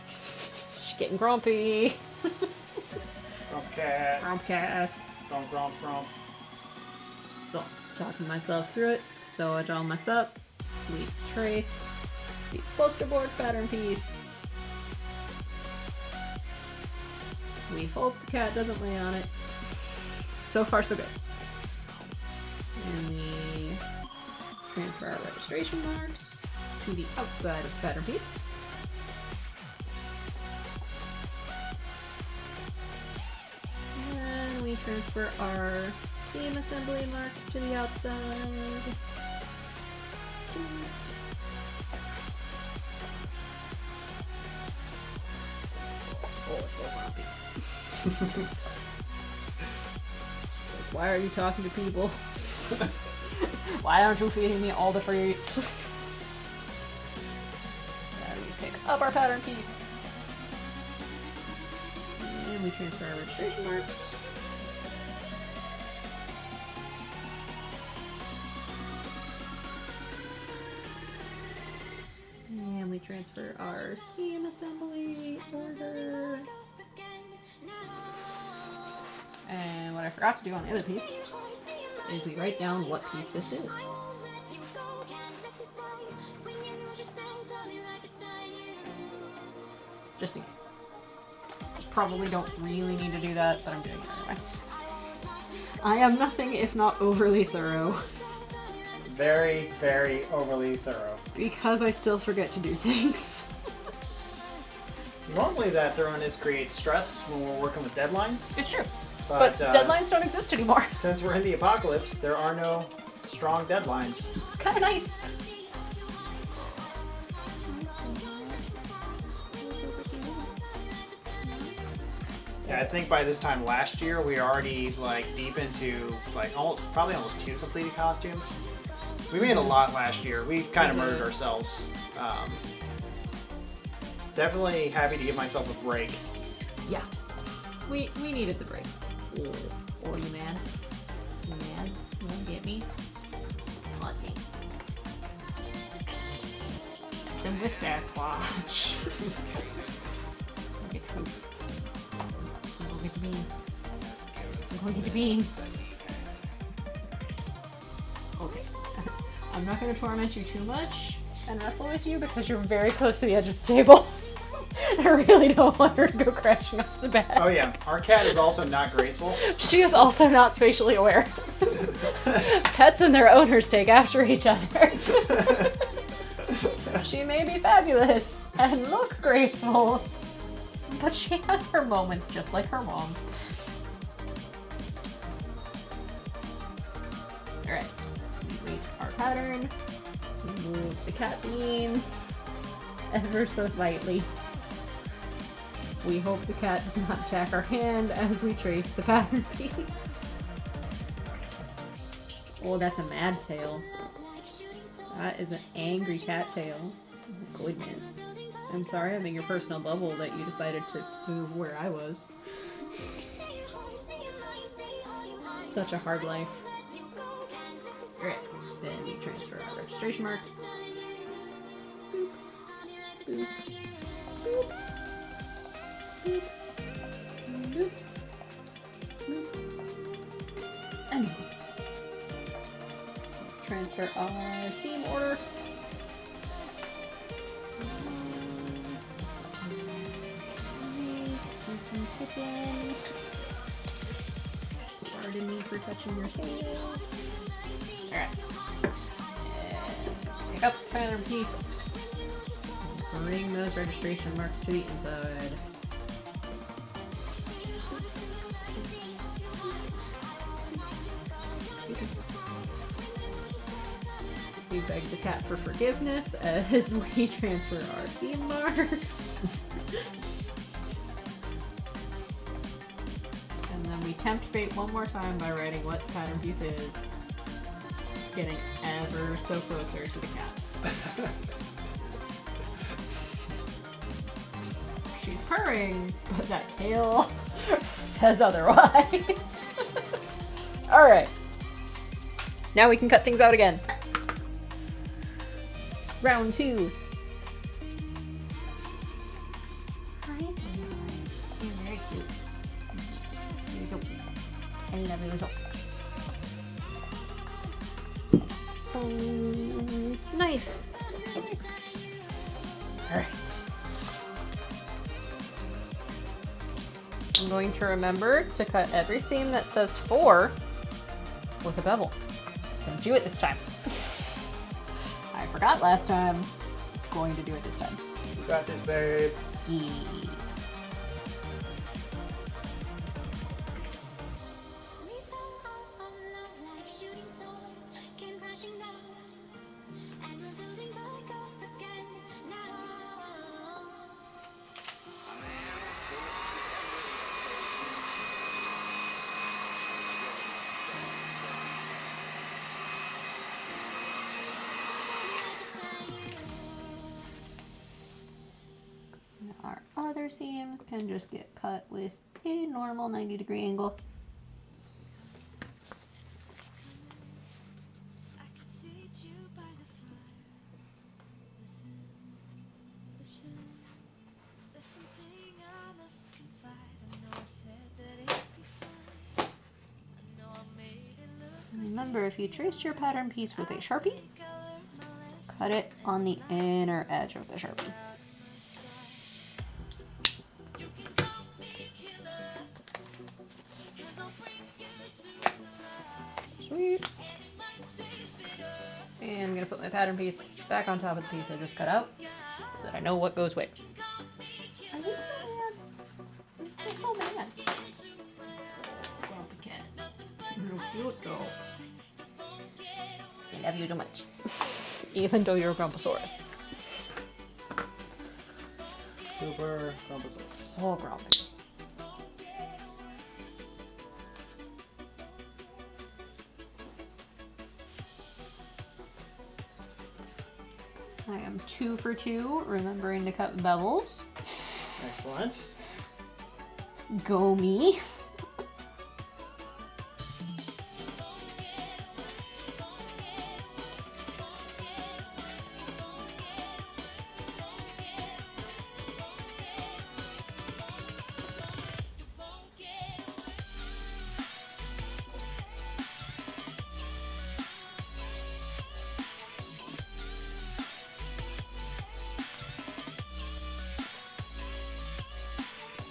A: She's getting grumpy.
B: Grump cat.
A: Grump cat.
B: Grump, grump, grump.
A: So, talking myself through it. So I all mess up. We trace the poster board pattern piece. We hope the cat doesn't lay on it. So far, so good. And we transfer our registration marks to the outside of the pattern piece. And we transfer our seam assembly marks to the outside. Oh, it's so grumpy. Why are you talking to people? Why aren't you feeding me all the treats? And we pick up our pattern piece. And we transfer our registration marks. And we transfer our seam assembly order. And what I forgot to do on the other piece is we write down what piece this is. Just in case. Probably don't really need to do that, but I'm doing it anyway. I am nothing if not overly thorough.
B: Very, very overly thorough.
A: Because I still forget to do things.
B: Normally that thoroughness creates stress when we're working with deadlines.
A: It's true. But deadlines don't exist anymore.
B: Since we're in the apocalypse, there are no strong deadlines.
A: It's kind of nice.
B: Yeah, I think by this time last year, we were already like deep into like probably almost 2 completed costumes. We made a lot last year. We kind of murdered ourselves. Definitely happy to give myself a break.
A: Yeah. We needed the break. Oh, you mad? You mad? You wanna get me? Let me. Some with Sasquatch. Get poop. I'm gonna get the beans. I'm gonna get the beans. Okay. I'm not gonna torment you too much and wrestle with you because you're very close to the edge of the table. I really don't want her to go crashing off the bed.
B: Oh yeah, our cat is also not graceful.
A: She is also not spatially aware. Pets and their owners take after each other. She may be fabulous and look graceful, but she has her moments just like her mom. Alright, complete our pattern. Move the cat beans ever so slightly. We hope the cat does not attack our hand as we trace the pattern piece. Oh, that's a mad tail. That is an angry cat tail. Oh, goodness. I'm sorry I'm in your personal bubble that you decided to move where I was. Such a hard life. Alright, then we transfer our registration marks. Boop. Boop. Boop. Boop. Boop. Boop. Anyway. Transfer our seam order. for touching your skin. Alright. Pick up the pattern piece. Bring those registration marks to the inside. We beg the cat for forgiveness as we transfer our seam marks. And then we tempt fate one more time by writing what the pattern piece is. Getting ever so closer to the cat. She's purring, but that tail says otherwise. Alright. Now we can cut things out again. Round 2. Hi, sweetheart. You're very cute. You're so cute. I love you so much. Knife. Alright. I'm going to remember to cut every seam that says 4 with a bevel. Don't do it this time. I forgot last time. Going to do it this time.
B: You got this, babe.
A: Yeah. Our other seams can just get cut with a normal 90-degree angle.
E: I could see you by the fire. Listen, listen. There's something I must confide. I know I said that it'd be fine. I know I made it look
A: Remember, if you traced your pattern piece with a Sharpie,
E: like I learned my lesson.
A: cut it on the inner edge of the Sharpie.
E: You can call me killer, 'cause I'll bring you to the light.
A: Sweet.
E: And it might taste bitter.
A: And I'm gonna put my pattern piece back on top of the piece I just cut out, so that I know what goes where. Are you still mad? I'm still so mad. Yes, cat. You're cute though. I love you so much. Even though you're a Grumposaurus.
B: Super Grumposaurus.
A: So grumpy. I am 2 for 2, remembering to cut bevels.
B: Excellent.
A: Go me.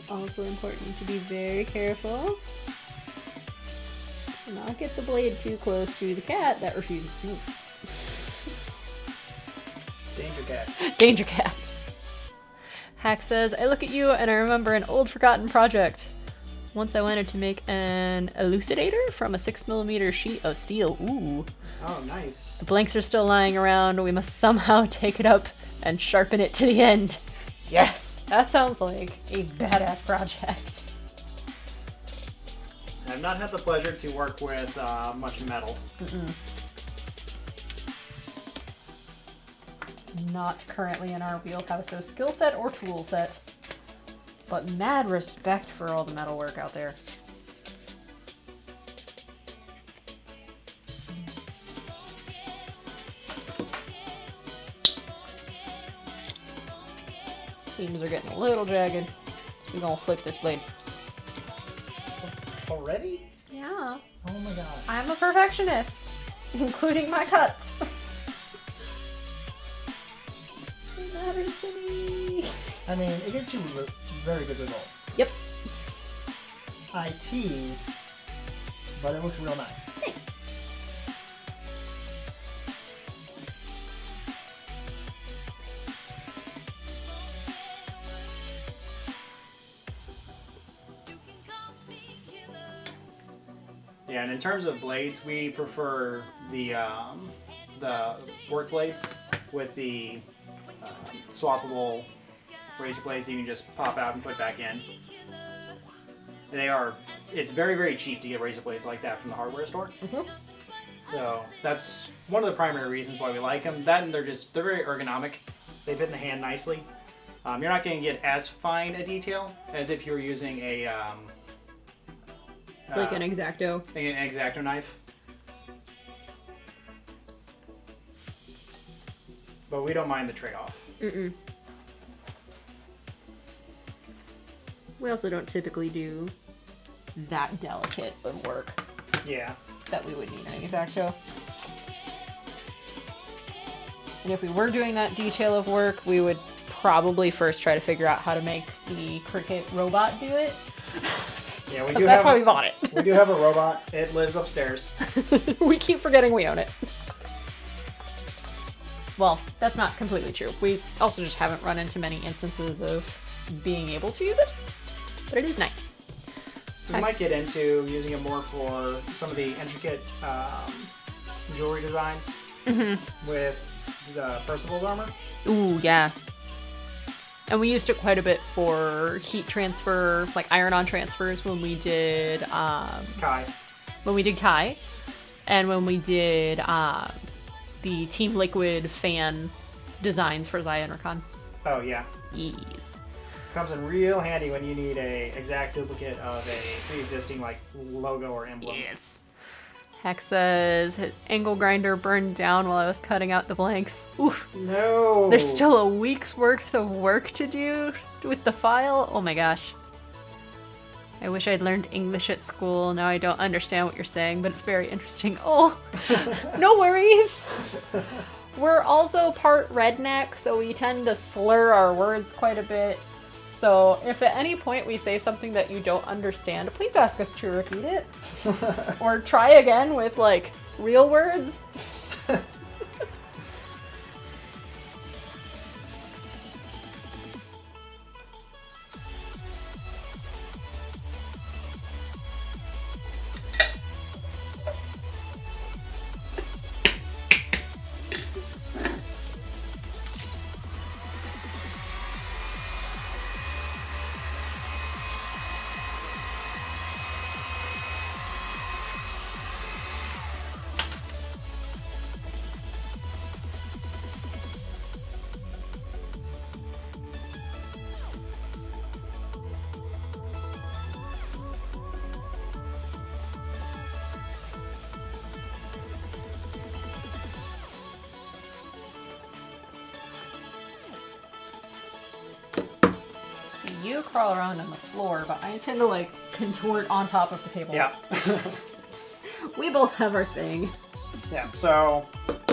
A: Also important to be very careful to not get the blade too close to the cat that refuses to move.
B: Danger cat.
A: Danger cat. Hack says, I look at you and I remember an old forgotten project. Once I wanted to make an elucidator from a 6mm sheet of steel. Ooh.
B: Oh, nice.
A: The blanks are still lying around. We must somehow take it up and sharpen it to the end. Yes! That sounds like a badass project.
B: I've not had the pleasure to work with much metal.
A: Not currently in our wheelhouse of skill set or tool set. But mad respect for all the metal work out there. Seams are getting a little jagged, so we're gonna flip this blade.
B: Already?
A: Yeah,
B: Oh my god.
A: I'm a perfectionist, including my cuts. It matters to me.
B: I mean, it gives you very good results.
A: Yep.
B: I tease but it looks real nice. Yeah, and in terms of blades, we prefer the work blades with the swappable razor blades that you can just pop out and put back in. It's very, very cheap to get razor blades like that from the hardware store.
A: Mm-hmm.
B: So that's one of the primary reasons why we like them. That and they're very ergonomic. They fit in the hand nicely. You're not going to get as fine a detail as if you were using a
A: Like an X-Acto.
B: An X-Acto knife. But we don't mind the trade-off.
A: Mm-mm. We also don't typically do that delicate of work
B: Yeah.
A: that we would need an X-Acto. And if we were doing that detail of work, we would probably first try to figure out how to make the Cricut robot do it.
B: Yeah, we
A: Because
B: do
A: that's
B: have
A: why we bought it.
B: we do have a robot. It lives upstairs.
A: We keep forgetting we own it. Well, that's not completely true. We also just haven't run into many instances of being able to use it. But it is nice.
B: We might get into using it more for some of the intricate jewelry designs with the Percival's armor.
A: Ooh, yeah. And we used it quite a bit for heat transfer, like iron-on transfers when we did
B: Kai.
A: Kai, and when we did the Team Liquid fan designs for Zaya and Rakan.
B: Oh yeah.
A: Yes.
B: Comes in real handy when you need a exact duplicate of a pre-existing like logo or emblem.
A: Yes. Hex says his angle grinder burned down while I was cutting out the blanks. Oof.
B: No.
A: There's still a week's worth of work to do with the file. Oh my gosh. I wish I'd learned English at school. Now I don't understand what you're saying, but it's very interesting. Oh, no worries. We're also part redneck, so we tend to slur our words quite a bit. So if at any point we say something that you don't understand, please ask us to repeat it. Or try again with, like, real words. You crawl around on the floor, but I tend to, like, contort on top of the table.
B: Yeah.
A: We both have our thing.
B: Yeah. So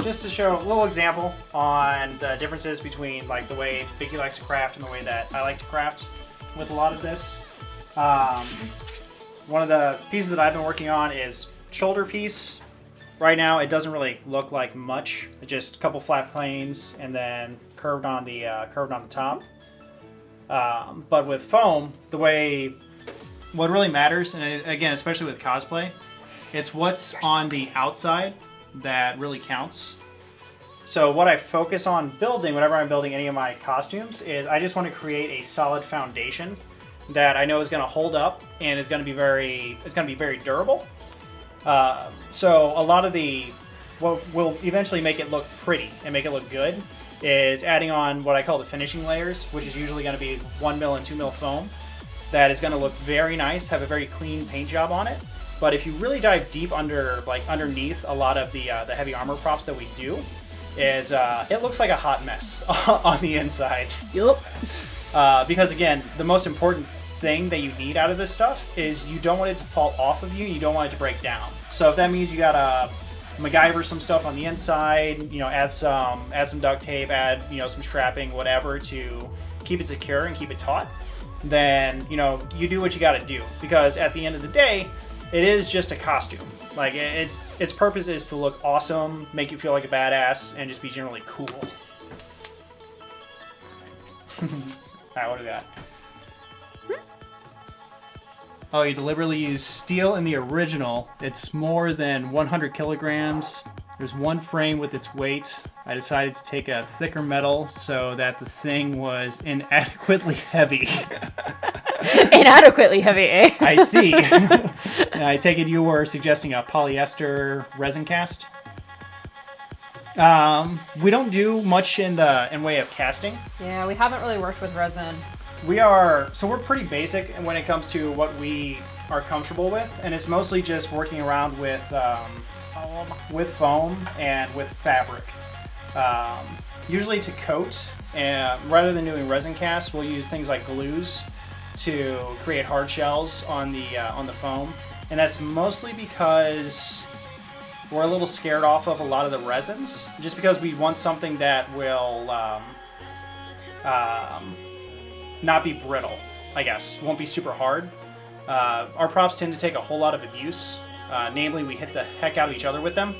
B: just to show a little example on the differences between like the way Vicky likes to craft and the way that I like to craft with a lot of this. One of the pieces that I've been working on is shoulder piece. Right now, it doesn't really look like much. It's just a couple flat planes and then curved on the top. But with foam, what really matters, and again, especially with cosplay, it's what's on the outside that really counts. So what I focus on building whenever I'm building any of my costumes is I just want to create a solid foundation that I know is going to hold up and is going to be very durable. So a lot of what will eventually make it look pretty and make it look good is adding on what I call the finishing layers, which is usually going to be 1mm and 2mm foam. That is going to look very nice, have a very clean paint job on it. But if you really dive deep underneath a lot of the heavy armor props that we do, is it looks like a hot mess on the inside.
A: Yup.
B: Because again, the most important thing that you need out of this stuff is you don't want it to fall off of you. You don't want it to break down. So if that means you gotta MacGyver some stuff on the inside, add some duct tape, add some strapping, whatever, to keep it secure and keep it taut, then you do what you got to do. Because at the end of the day, it is just a costume. Like its purpose is to look awesome, make you feel like a badass, and just be generally cool. Alright, what do we got? Oh, you deliberately use steel in the original. It's more than 100 kilograms. There's one frame with its weight. I decided to take a thicker metal so that the thing was inadequately heavy.
A: Inadequately heavy, eh?
B: I see. And I take it you were suggesting a polyester resin cast? We don't do much in way of casting.
A: Yeah, we haven't really worked with resin.
B: We're pretty basic when it comes to what we are comfortable with, and it's mostly just working around with foam and with fabric. Usually to coat, and rather than doing resin casts, we'll use things like glues to create hard shells on the foam, and that's mostly because we're a little scared off of a lot of the resins, just because we want something that will not be brittle, I guess. Won't be super hard. Our props tend to take a whole lot of abuse. Namely, we hit the heck out of each other with them.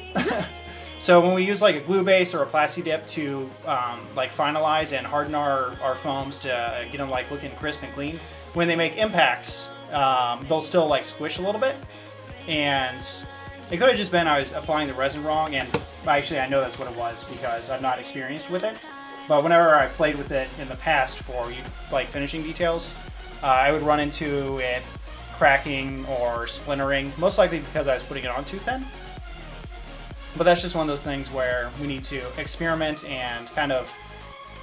B: So when we use like a glue base or a plasti dip to like finalize and harden our foams to get them like looking crisp and clean, when they make impacts, they'll still like squish a little bit. And it could have just been I was applying the resin wrong, and actually I know that's what it was because I'm not experienced with it. But whenever I played with it in the past for like finishing details, I would run into it cracking or splintering, most likely because I was putting it on too thin. But that's just one of those things where we need to experiment and kind of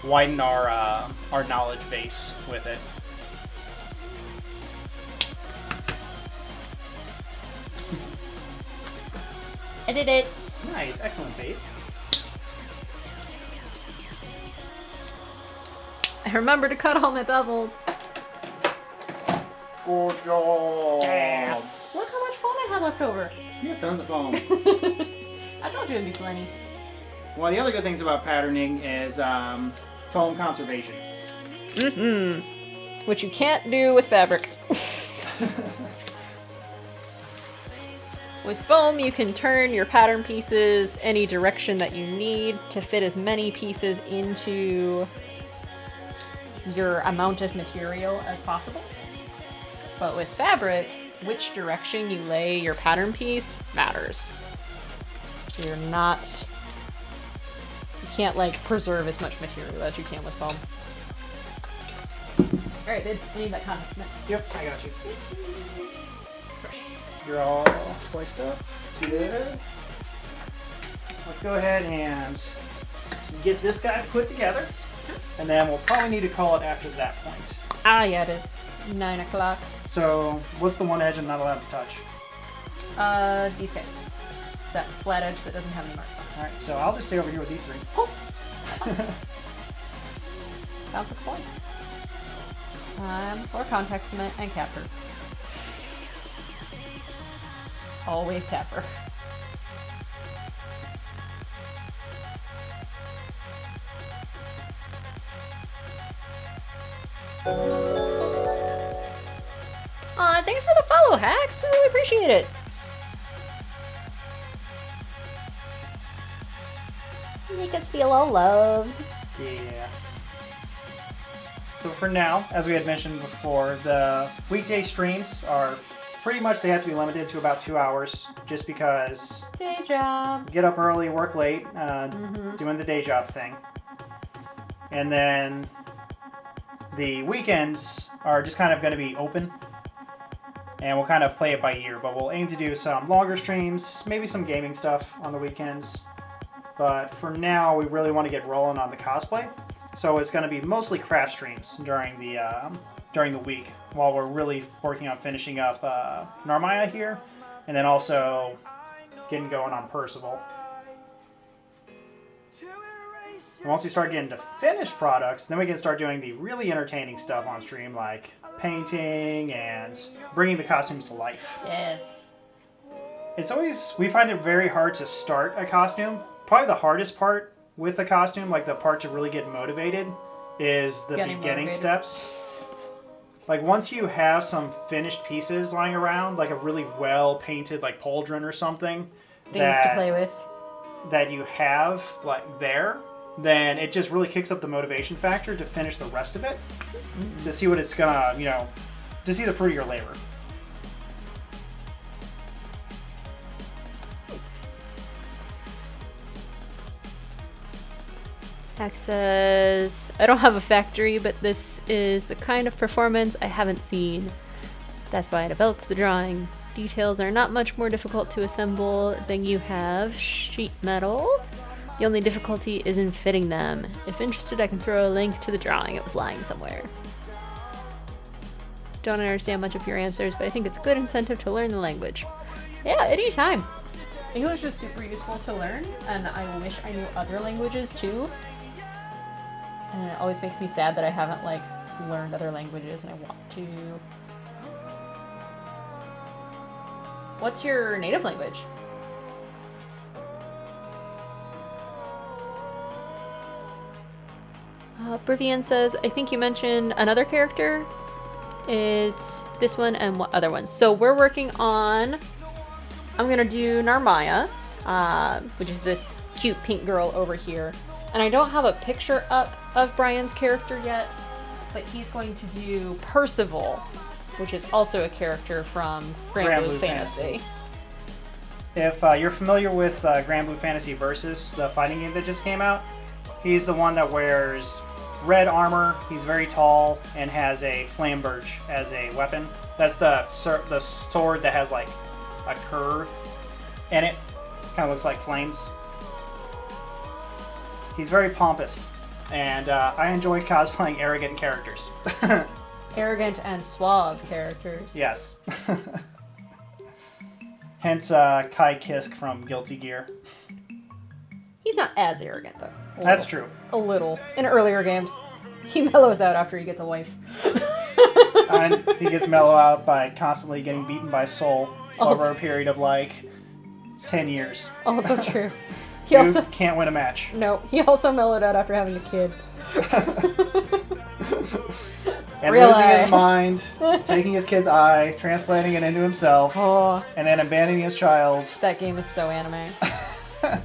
B: widen our knowledge base with it.
A: I did it.
B: Nice, excellent bait.
A: I remember to cut all my bevels.
B: Good job.
A: Yeah. Look how much foam I had left over.
B: You have tons of foam.
A: I thought you would be plenty.
B: One of the other good things about patterning is foam conservation.
A: Mm-hmm. Which you can't do with fabric. With foam, you can turn your pattern pieces any direction that you need to fit as many pieces into your amount of material as possible. But with fabric, which direction you lay your pattern piece matters. So you can't like preserve as much material as you can with foam. Alright, babe, I need that context cement.
B: Yep, I got you. You're all sliced up. Good. Let's go ahead and get this guy put together. And then we'll probably need to call it after that point.
A: Ah, yeah, it is 9 o'clock.
B: So, what's the one edge I'm not allowed to touch?
A: These guys. That flat edge that doesn't have any marks on it.
B: Alright, so I'll just stay over here with these three.
A: Oh! Sounds like a point. Time for contact cement and capper. Always capper. Aw, thanks for the follow, Hacks. We really appreciate it. You make us feel all loved.
B: Yeah. So for now, as we had mentioned before, the weekday streams are pretty much, they have to be limited to about 2 hours, just because
A: Day jobs.
B: get up early, work late, doing the day job thing. And then the weekends are just kind of going to be open, and we'll kind of play it by ear, but we'll aim to do some longer streams, maybe some gaming stuff on the weekends. But for now, we really want to get rolling on the cosplay, so it's going to be mostly craft streams during the week, while we're really working on finishing up Narmaya here, and then also getting going on Percival. And once we start getting to finished products, then we can start doing the really entertaining stuff on stream, like painting and bringing the costumes to life.
A: Yes.
B: It's always, we find it very hard to start a costume. Probably the hardest part with a costume, like the part to really get motivated, is the
A: Getting
B: beginning
A: motivated.
B: steps. like once you have some finished pieces lying around, like a really well painted like pauldron or something,
A: Things to play with.
B: that you have like there, then it just really kicks up the motivation factor to finish the rest of it, to see what it's gonna, you know, to see the fruit of your labor.
A: Hack says, I don't have a factory, but this is the kind of performance I haven't seen. That's why I developed the drawing. Details are not much more difficult to assemble than you have sheet metal. The only difficulty is in fitting them. If interested, I can throw a link to the drawing. It was lying somewhere. Don't understand much of your answers, but I think it's a good incentive to learn the language. Yeah, anytime. English is just super useful to learn, and I wish I knew other languages too. And it always makes me sad that I haven't like learned other languages, and I want to. What's your native language? Brivian says, I think you mentioned another character. It's this one and what other ones? So we're working on, I'm going to do Narmaya, which is this cute pink girl over here. And I don't have a picture up of Brian's character yet, but he's going to do Percival, which is also a character from Grand Blue Fantasy.
B: If you're familiar with Grand Blue Fantasy Versus, the fighting game that just came out, he's the one that wears red armor. He's very tall and has a flamberge as a weapon. That's the sword that has like a curve in it. Kind of looks like flames. He's very pompous, and I enjoy cosplaying arrogant characters.
A: Arrogant and suave characters.
B: Yes. Hence Kai Kisk from Guilty Gear.
A: He's not as arrogant, though.
B: That's true.
A: A little. In earlier games. He mellows out after he gets a wife.
B: And he gets mellow out by constantly getting beaten by Soul over a period of like 10 years.
A: Also true. He
B: You
A: also
B: can't win a match.
A: No, he also mellowed out after having a kid.
B: And
A: Real
B: losing
A: eye.
B: his mind, taking his kid's eye, transplanting it into himself,
A: Oh,
B: and then abandoning his child.
A: that game is so anime.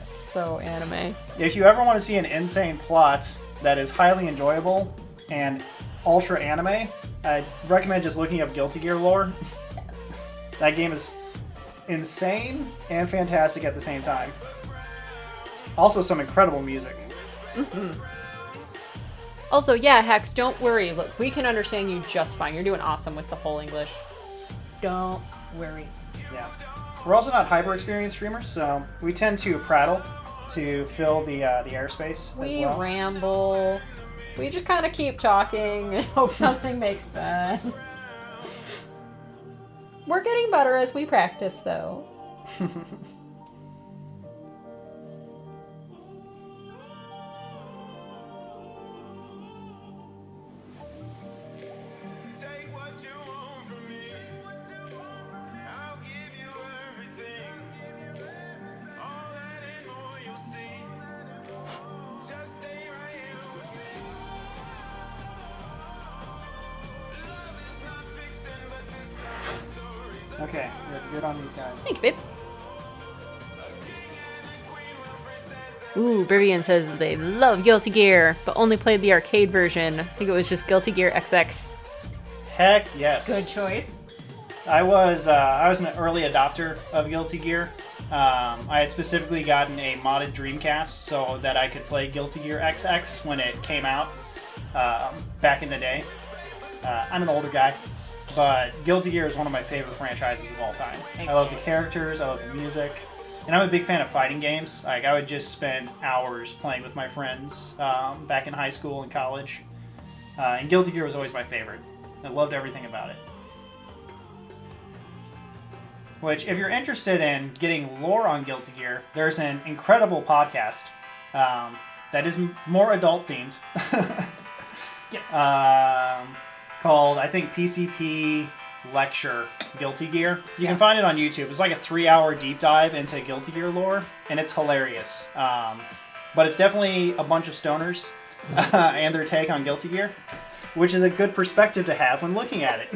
A: So anime.
B: If you ever want to see an insane plot that is highly enjoyable and ultra anime, I recommend just looking up Guilty Gear lore.
A: Yes.
B: That game is insane and fantastic at the same time. Also some incredible music.
A: Also, yeah, Hex, don't worry. Look, we can understand you just fine. You're doing awesome with the whole English. Don't worry.
B: Yeah. We're also not hyper experienced streamers, so we tend to prattle to fill the airspace as
A: We
B: well.
A: ramble. We just kind of keep talking and hope something makes sense. We're getting better as we practice, though.
D: Take what you want from me. I'll give you everything. All that and more you'll see. Just stay right here with me. Love is not fiction, but this is stories.
B: Okay, we're good on these guys.
A: Thank you, babe. Ooh, Brivian says that they love Guilty Gear, but only played the arcade version. I think it was just Guilty Gear XX.
B: Heck yes.
A: Good choice.
B: I was an early adopter of Guilty Gear. I had specifically gotten a modded Dreamcast so that I could play Guilty Gear XX when it came out back in the day. I'm an older guy, but Guilty Gear is one of my favorite franchises of all time. I love the characters, I love the music, and I'm a big fan of fighting games. Like I would just spend hours playing with my friends back in high school and college, and Guilty Gear was always my favorite. I loved everything about it. Which, if you're interested in getting lore on Guilty Gear, there's an incredible podcast that is more adult themed. Called, I think, PCP Lecture Guilty Gear. You can find it on YouTube. It's like a 3-hour deep dive into Guilty Gear lore, and it's hilarious. But it's definitely a bunch of stoners and their take on Guilty Gear. which is a good perspective to have when looking at it.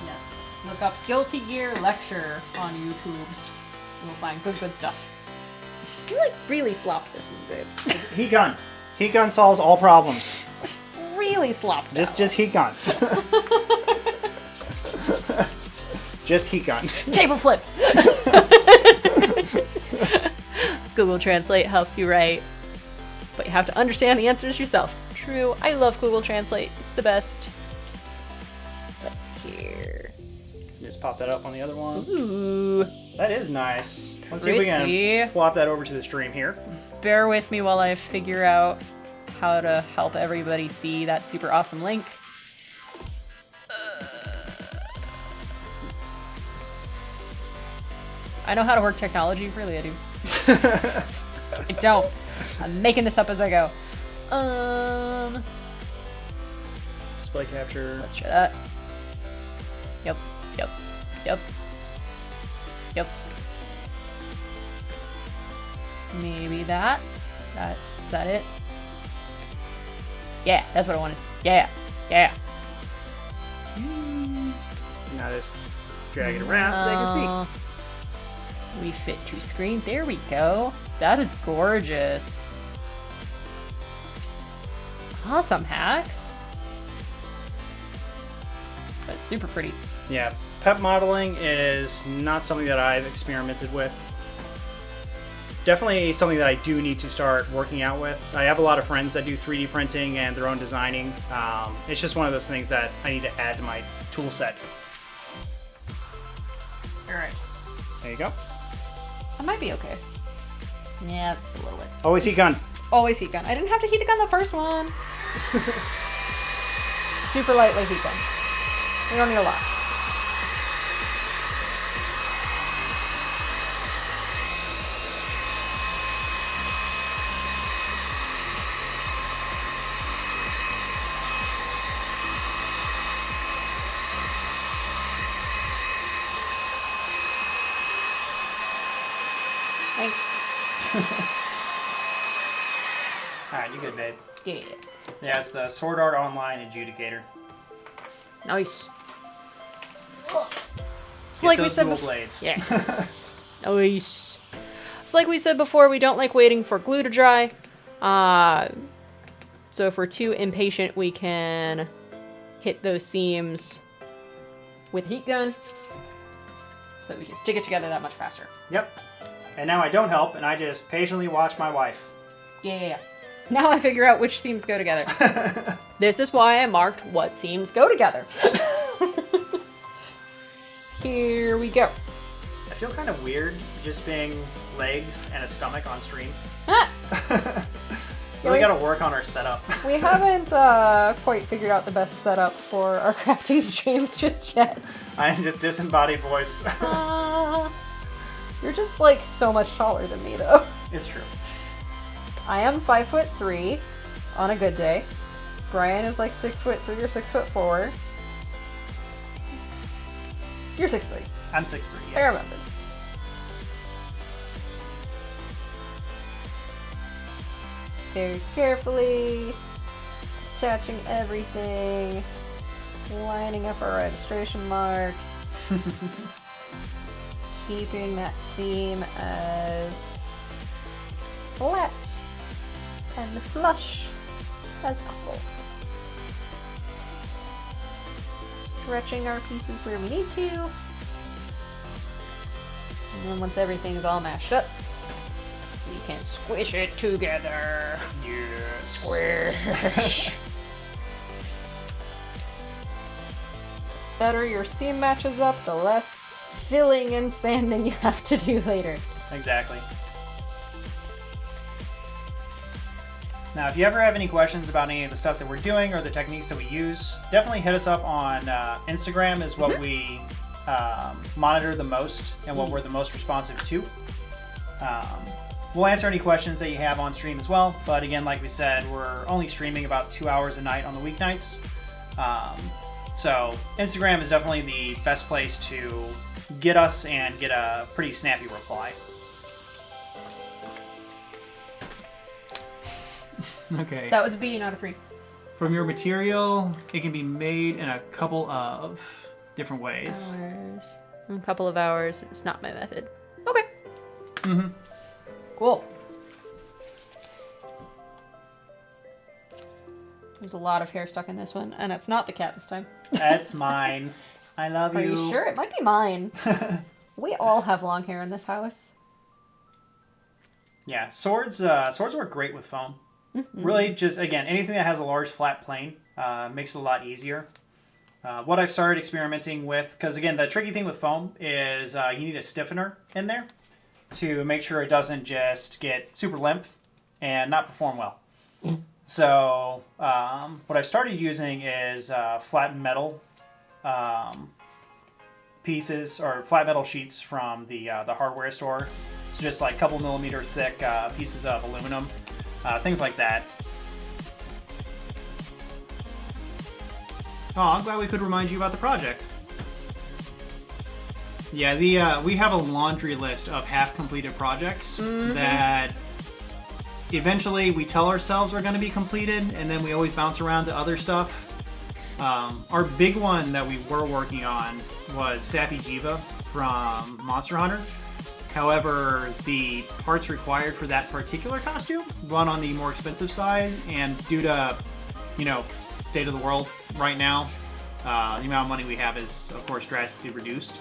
A: Yes. Look up Guilty Gear Lecture on YouTube's. You'll find good stuff. You like really slopped this one, babe.
B: Heat gun. Heat gun solves all problems.
A: Really slopped that
B: Just heat gun. Just heat gun.
A: one. Table flip. Google Translate helps you write, but you have to understand the answers yourself. True. I love Google Translate. It's the best. Let's hear.
B: Just pop that up on the other one.
A: Ooh.
B: That is nice. Let's see if we
A: Pretty.
B: can flop that over to the stream here.
A: Bear with me while I figure out how to help everybody see that super awesome link. I know how to work technology, really I do. I don't. I'm making this up as I go.
B: Display capture.
A: Let's try that. Yep. Maybe that. Is that it? Yeah, that's what I wanted. Yeah.
B: Now just drag it around so they can see.
A: We fit to screen. There we go. That is gorgeous. Awesome, Hacks. That's super pretty.
B: Yeah, pep modeling is not something that I've experimented with. Definitely something that I do need to start working out with. I have a lot of friends that do 3D printing and their own designing. It's just one of those things that I need to add to my tool set.
A: Alright.
B: There you go.
A: I might be okay. Yeah, it's a little bit.
B: Always heat gun.
A: Always heat gun. I didn't have to heat the gun the first one. Super lightly heat gun. We don't need a lot. Thanks.
B: Alright, you good, babe.
A: Yeah.
B: Yeah, it's the Sword Art Online Adjudicator.
A: Nice. It's
B: Get
A: like we
B: those
A: said
B: dual
A: before.
B: blades.
A: Yes. Nice. It's like we said before, we don't like waiting for glue to dry. So if we're too impatient, we can hit those seams with heat gun so that we can stick it together that much faster.
B: Yep. And now I don't help, and I just patiently watch my wife.
A: Yeah. Now I figure out which seams go together. This is why I marked what seams go together. Here we go.
B: I feel kind of weird just being legs and a stomach on stream.
A: Ah!
B: Really gotta work on our setup.
A: We haven't quite figured out the best setup for our crafting streams just yet.
B: I am just disembodied voice.
A: You're just like so much taller than me though.
B: It's true.
A: I am 5'3" on a good day. Brian is like 6'3" or 6'4". You're 6'3".
B: I'm 6'3", yes.
A: I remember. Very carefully attaching everything, lining up our registration marks, keeping that seam as flat and flush as possible. Stretching our pieces where we need to. And then once everything's all mashed up, we can squish it together.
B: Yes.
A: Squish. Better your seam matches up, the less filling and sanding you have to do later.
B: Exactly. Now, if you ever have any questions about any of the stuff that we're doing or the techniques that we use, definitely hit us up on Instagram is what we monitor the most and what we're the most responsive to. We'll answer any questions that you have on stream as well, but again, like we said, we're only streaming about 2 hours a night on the weeknights. So Instagram is definitely the best place to get us and get a pretty snappy reply. Okay.
A: That was a B, not a free.
B: From your material, it can be made in a couple of different ways.
A: Hours. A couple of hours. It's not my method. Okay.
B: Mm-hmm.
A: Cool. There's a lot of hair stuck in this one, and it's not the cat this time.
B: That's mine. I love
A: Are
B: you.
A: you sure? It might be mine. We all have long hair in this house.
B: Yeah, swords work great with foam. Really, just, again, anything that has a large flat plane makes it a lot easier. What I've started experimenting with, because, again, the tricky thing with foam is you need a stiffener in there to make sure it doesn't just get super limp and not perform well. So what I've started using is flat metal pieces or flat metal sheets from the hardware store. It's just like a couple millimeter thick pieces of aluminum, things like that. Oh, I'm glad we could remind you about the project. Yeah, we have a laundry list of half-completed projects that eventually we tell ourselves are going to be completed, and then we always bounce around to other stuff. Our big one that we were working on was Sappy Jiva from Monster Hunter. However, the parts required for that particular costume run on the more expensive side, and due to, state of the world right now, the amount of money we have is, of course, drastically reduced.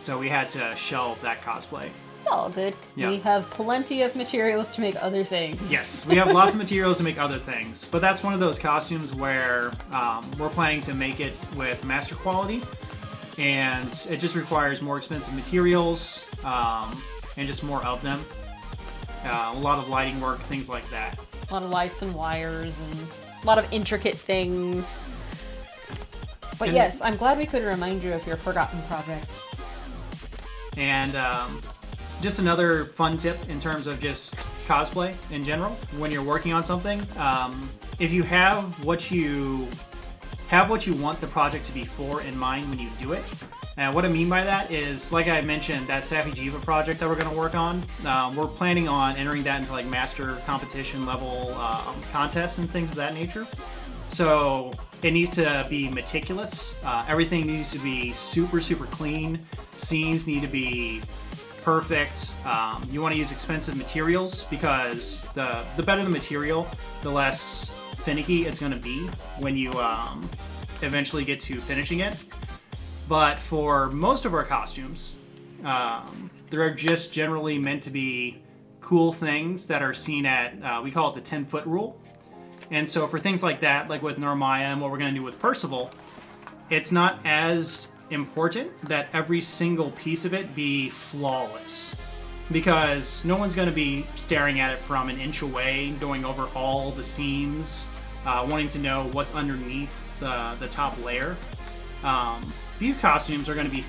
B: So we had to shelve that cosplay.
A: It's all good.
B: Yeah.
A: We have plenty of materials to make other things.
B: Yes, we have lots of materials to make other things, but that's one of those costumes where we're planning to make it with master quality, and it just requires more expensive materials and just more of them. A lot of lighting work, things like that.
A: A lot of lights and wires and a lot of intricate things. But
B: And-
A: yes, I'm glad we could remind you of your forgotten project.
B: And just another fun tip in terms of just cosplay in general, when you're working on something, if you have what you want the project to be for in mind when you do it. And what I mean by that is, like I mentioned, that Sappy Jiva project that we're going to work on, we're planning on entering that into like master competition level contests and things of that nature. So it needs to be meticulous. Everything needs to be super, super clean. Scenes need to be perfect. You want to use expensive materials because the better the material, the less finicky it's going to be when you eventually get to finishing it. But for most of our costumes, they're just generally meant to be cool things that are seen at, we call it the 10-foot rule. And so for things like that, like with Narmaya and what we're going to do with Percival, it's not as important that every single piece of it be flawless. Because no one's going to be staring at it from an inch away, going over all the seams, wanting to know what's underneath the top layer. These costumes are going to be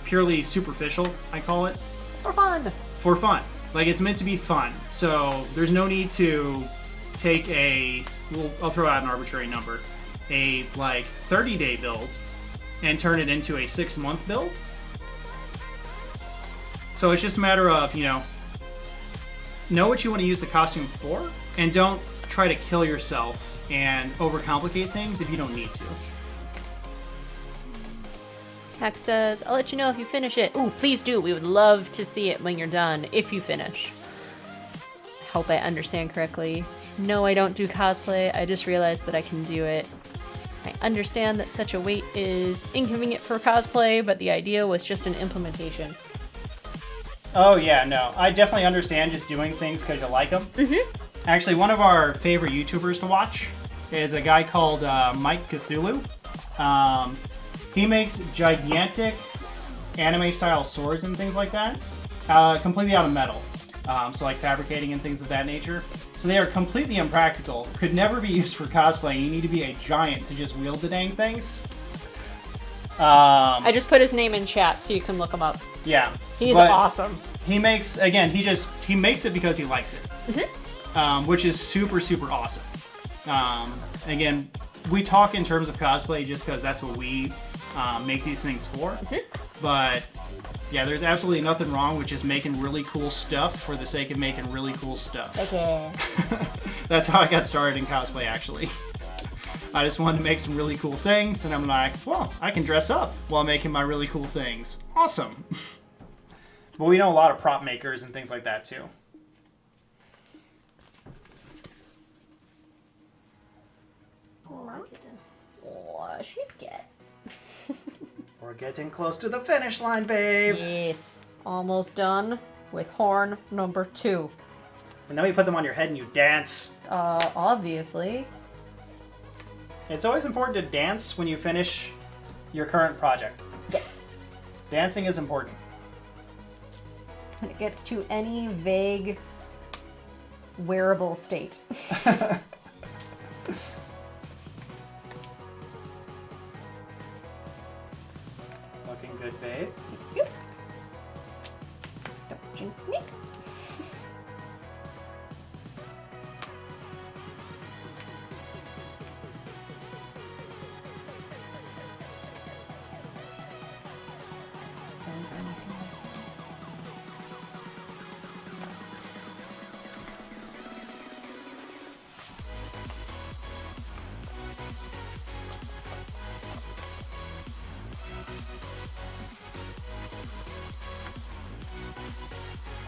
B: purely superficial, I call it.
A: For fun!
B: For fun. Like, it's meant to be fun. So there's no need to take I'll throw out an arbitrary number, a 30-day build and turn it into a 6-month build. So it's just a matter of, know what you want to use the costume for, and don't try to kill yourself and overcomplicate things if you don't need to.
A: Hack says, I'll let you know if you finish it. Ooh, please do. We would love to see it when you're done, if you finish. I hope I understand correctly. No, I don't do cosplay. I just realized that I can do it. I understand that such a weight is inconvenient for cosplay, but the idea was just an implementation.
B: Oh, yeah, no. I definitely understand just doing things because you like them. Mm-hmm. Actually, one of our favorite YouTubers to watch is a guy called Mike Cthulhu. He makes gigantic anime-style swords and things like that, completely out of metal. So like fabricating and things of that nature. So they are completely impractical. Could never be used for cosplay. You need to be a giant to just wield the dang things.
A: I just put his name in chat so you can look him up.
B: Yeah.
A: He's
B: but
A: awesome.
B: He makes, again, he makes it because he likes it. Mm-hmm. Which is super, super awesome. Again, we talk in terms of cosplay just because that's what we make these things for. Mm-hmm. But yeah, there's absolutely nothing wrong with just making really cool stuff for the sake of making really cool stuff.
A: Okay.
B: That's how I got started in cosplay, actually. I just wanted to make some really cool things, and I'm like, well, I can dress up while making my really cool things. Awesome. But we know a lot of prop makers and things like that too.
A: Oh, she'd get.
B: We're getting close to the finish line, babe.
A: Yes. Almost done with horn number 2.
B: And then we put them on your head and you dance.
A: Obviously.
B: It's always important to dance when you finish your current project.
A: Yes.
B: Dancing is important.
A: When it gets to any vague wearable state.
B: Looking good, babe.
A: Yep. Don't jinx me.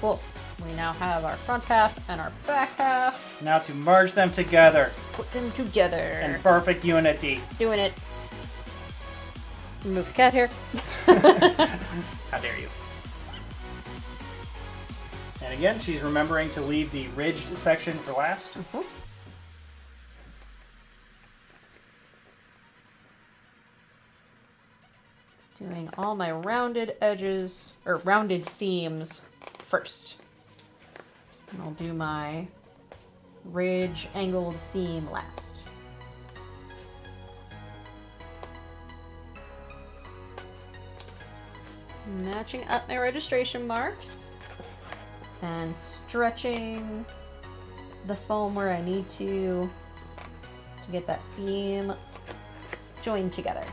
A: Cool. We now have our front half and our back half.
B: Now to merge them together
A: Put them together.
B: in perfect unity.
A: Doing it. Remove the cat hair.
B: How dare you? And again, she's remembering to leave the ridged section for last.
A: Doing all my rounded edges, or rounded seams first. And I'll do my ridge angled seam last. Matching up my registration marks and stretching the foam where I need to get that seam joined together.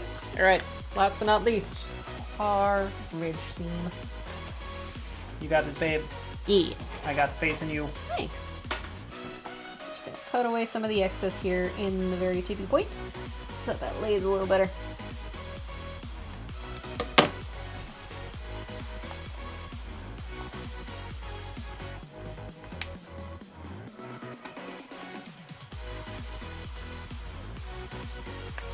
B: Yes.
A: Alright, last but not least, our ridge seam.
B: You got this, babe.
A: E.
B: I got the face in you.
A: Thanks. Just gonna cut away some of the excess here in the very tippy point so that lays a little better.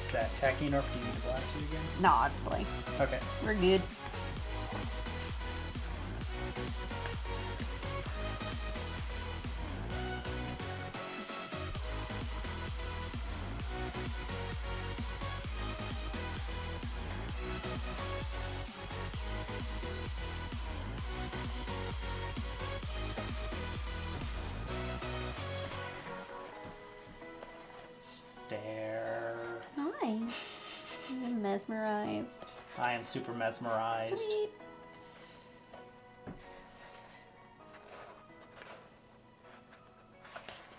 B: Is that tacky enough for you to blast it again?
A: Nah, it's blank.
B: Okay.
A: We're good.
B: Stare.
A: Hi. I'm mesmerized.
B: I am super mesmerized.
A: Sweet.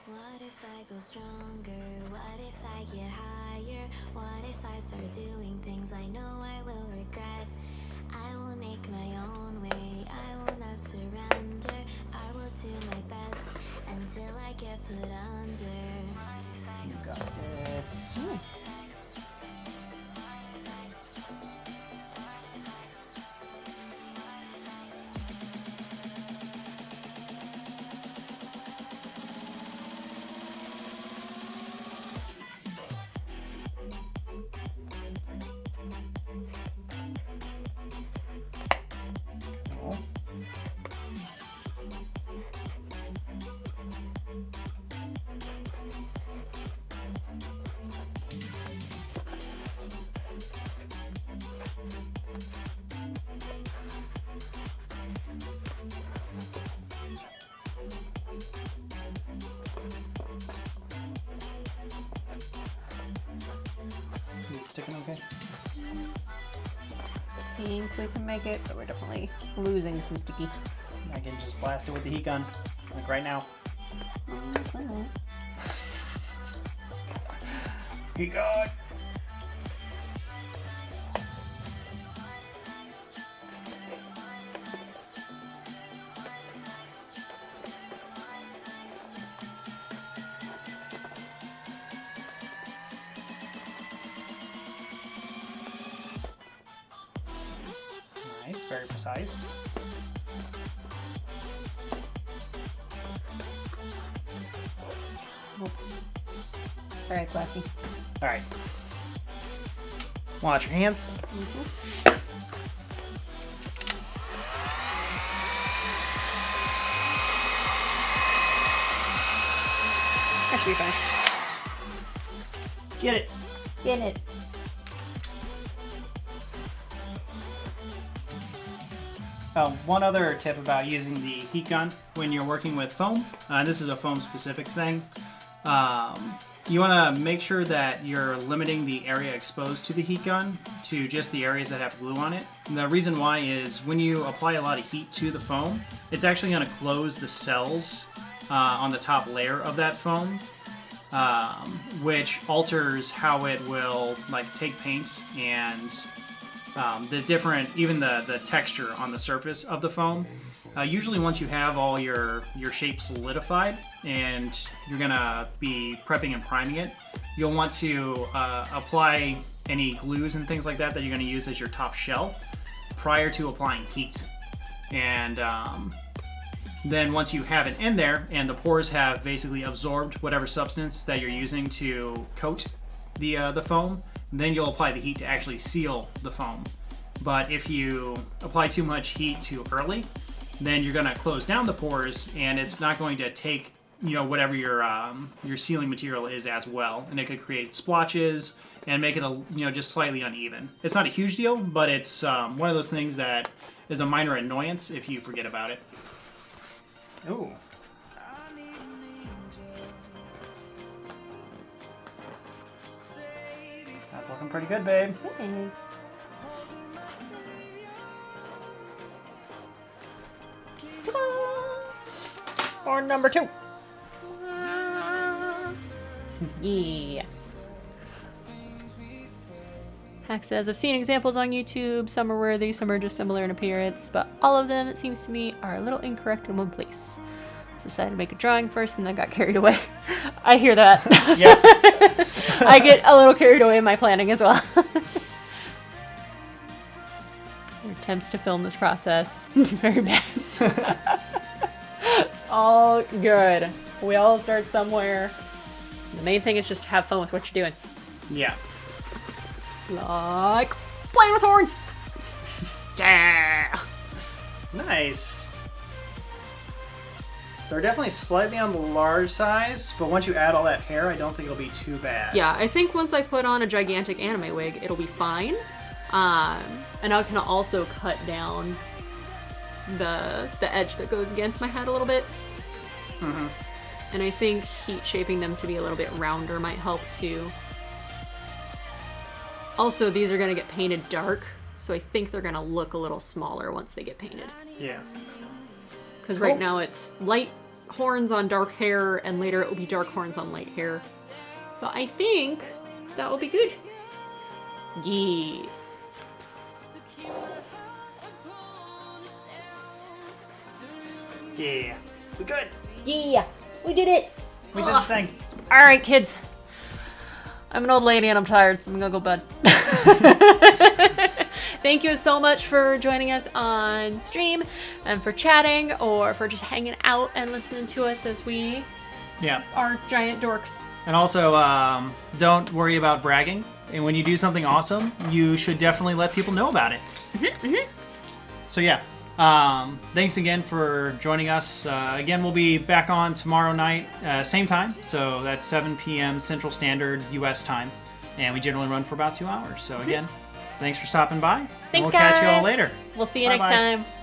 E: What if I go stronger? What if I get higher? What if I start doing things I know I will regret? I will make my own way. I will not surrender. I will do my best until I get put under. What if I go stronger?
B: This.
E: What if I go stronger? What if I go stronger? What if I go stronger? What if I go stronger?
B: sticking okay?
A: I think we can make it, but we're definitely losing some sticky.
B: I can just blast it with the heat gun, like right now. Heat gun! Nice, very precise.
A: All right, Classy.
B: All right. Watch your hands.
A: That should be fine.
B: Get it.
A: Get it.
B: One other tip about using the heat gun when you're working with foam, this is a foam specific thing. You want to make sure that you're limiting the area exposed to the heat gun to just the areas that have glue on it. And the reason why is when you apply a lot of heat to the foam, it's actually going to close the cells on the top layer of that foam, which alters how it will like take paint and the different, even the texture on the surface of the foam. Usually once you have all your shape solidified and you're gonna be prepping and priming it, you'll want to apply any glues and things like that you're gonna use as your top shell prior to applying heat. And then once you have it in there and the pores have basically absorbed whatever substance that you're using to coat the foam, then you'll apply the heat to actually seal the foam. But if you apply too much heat too early, then you're going to close down the pores, and it's not going to take whatever your sealing material is as well, and it could create splotches and make it just slightly uneven. It's not a huge deal, but it's one of those things that is a minor annoyance if you forget about it. Ooh. That's looking pretty good, babe.
A: Thanks. Or number 2. Yeah. Hack says, I've seen examples on YouTube. Some are worthy, some are just similar in appearance, but all of them, it seems to me, are a little incorrect in one place. So decided to make a drawing first and then got carried away. I hear that.
B: Yeah.
A: I get a little carried away in my planning as well. Attempts to film this process. Very bad. It's all good. We all start somewhere. The main thing is just to have fun with what you're doing.
B: Yeah.
A: Like playing with horns. Yeah.
B: Nice. They're definitely slightly on the large size, but once you add all that hair, I don't think it'll be too bad.
A: Yeah, I think once I put on a gigantic anime wig, it'll be fine. And I can also cut down the edge that goes against my head a little bit.
B: Mm-hmm.
A: And I think heat shaping them to be a little bit rounder might help too. Also, these are gonna get painted dark, so I think they're gonna look a little smaller once they get painted.
B: Yeah.
A: Because right now it's light horns on dark hair, and later it will be dark horns on light hair. So I think that will be good. Yes.
B: Yeah. We good.
A: Yeah, we did it.
B: We did the thing.
A: All right, kids. I'm an old lady and I'm tired, so I'm gonna go bed. Thank you so much for joining us on stream and for chatting or for just hanging out and listening to us as we are giant dorks.
B: And also, don't worry about bragging. And when you do something awesome, you should definitely let people know about it. So yeah, thanks again for joining us. Again, we'll be back on tomorrow night, same time. So that's 7 p.m. Central Standard U.S. time. And we generally run for about 2 hours. So again, thanks for stopping by.
A: Thanks,
B: and we'll catch you all
A: guys.
B: later.
A: We'll see you
B: Bye-bye.
A: next time.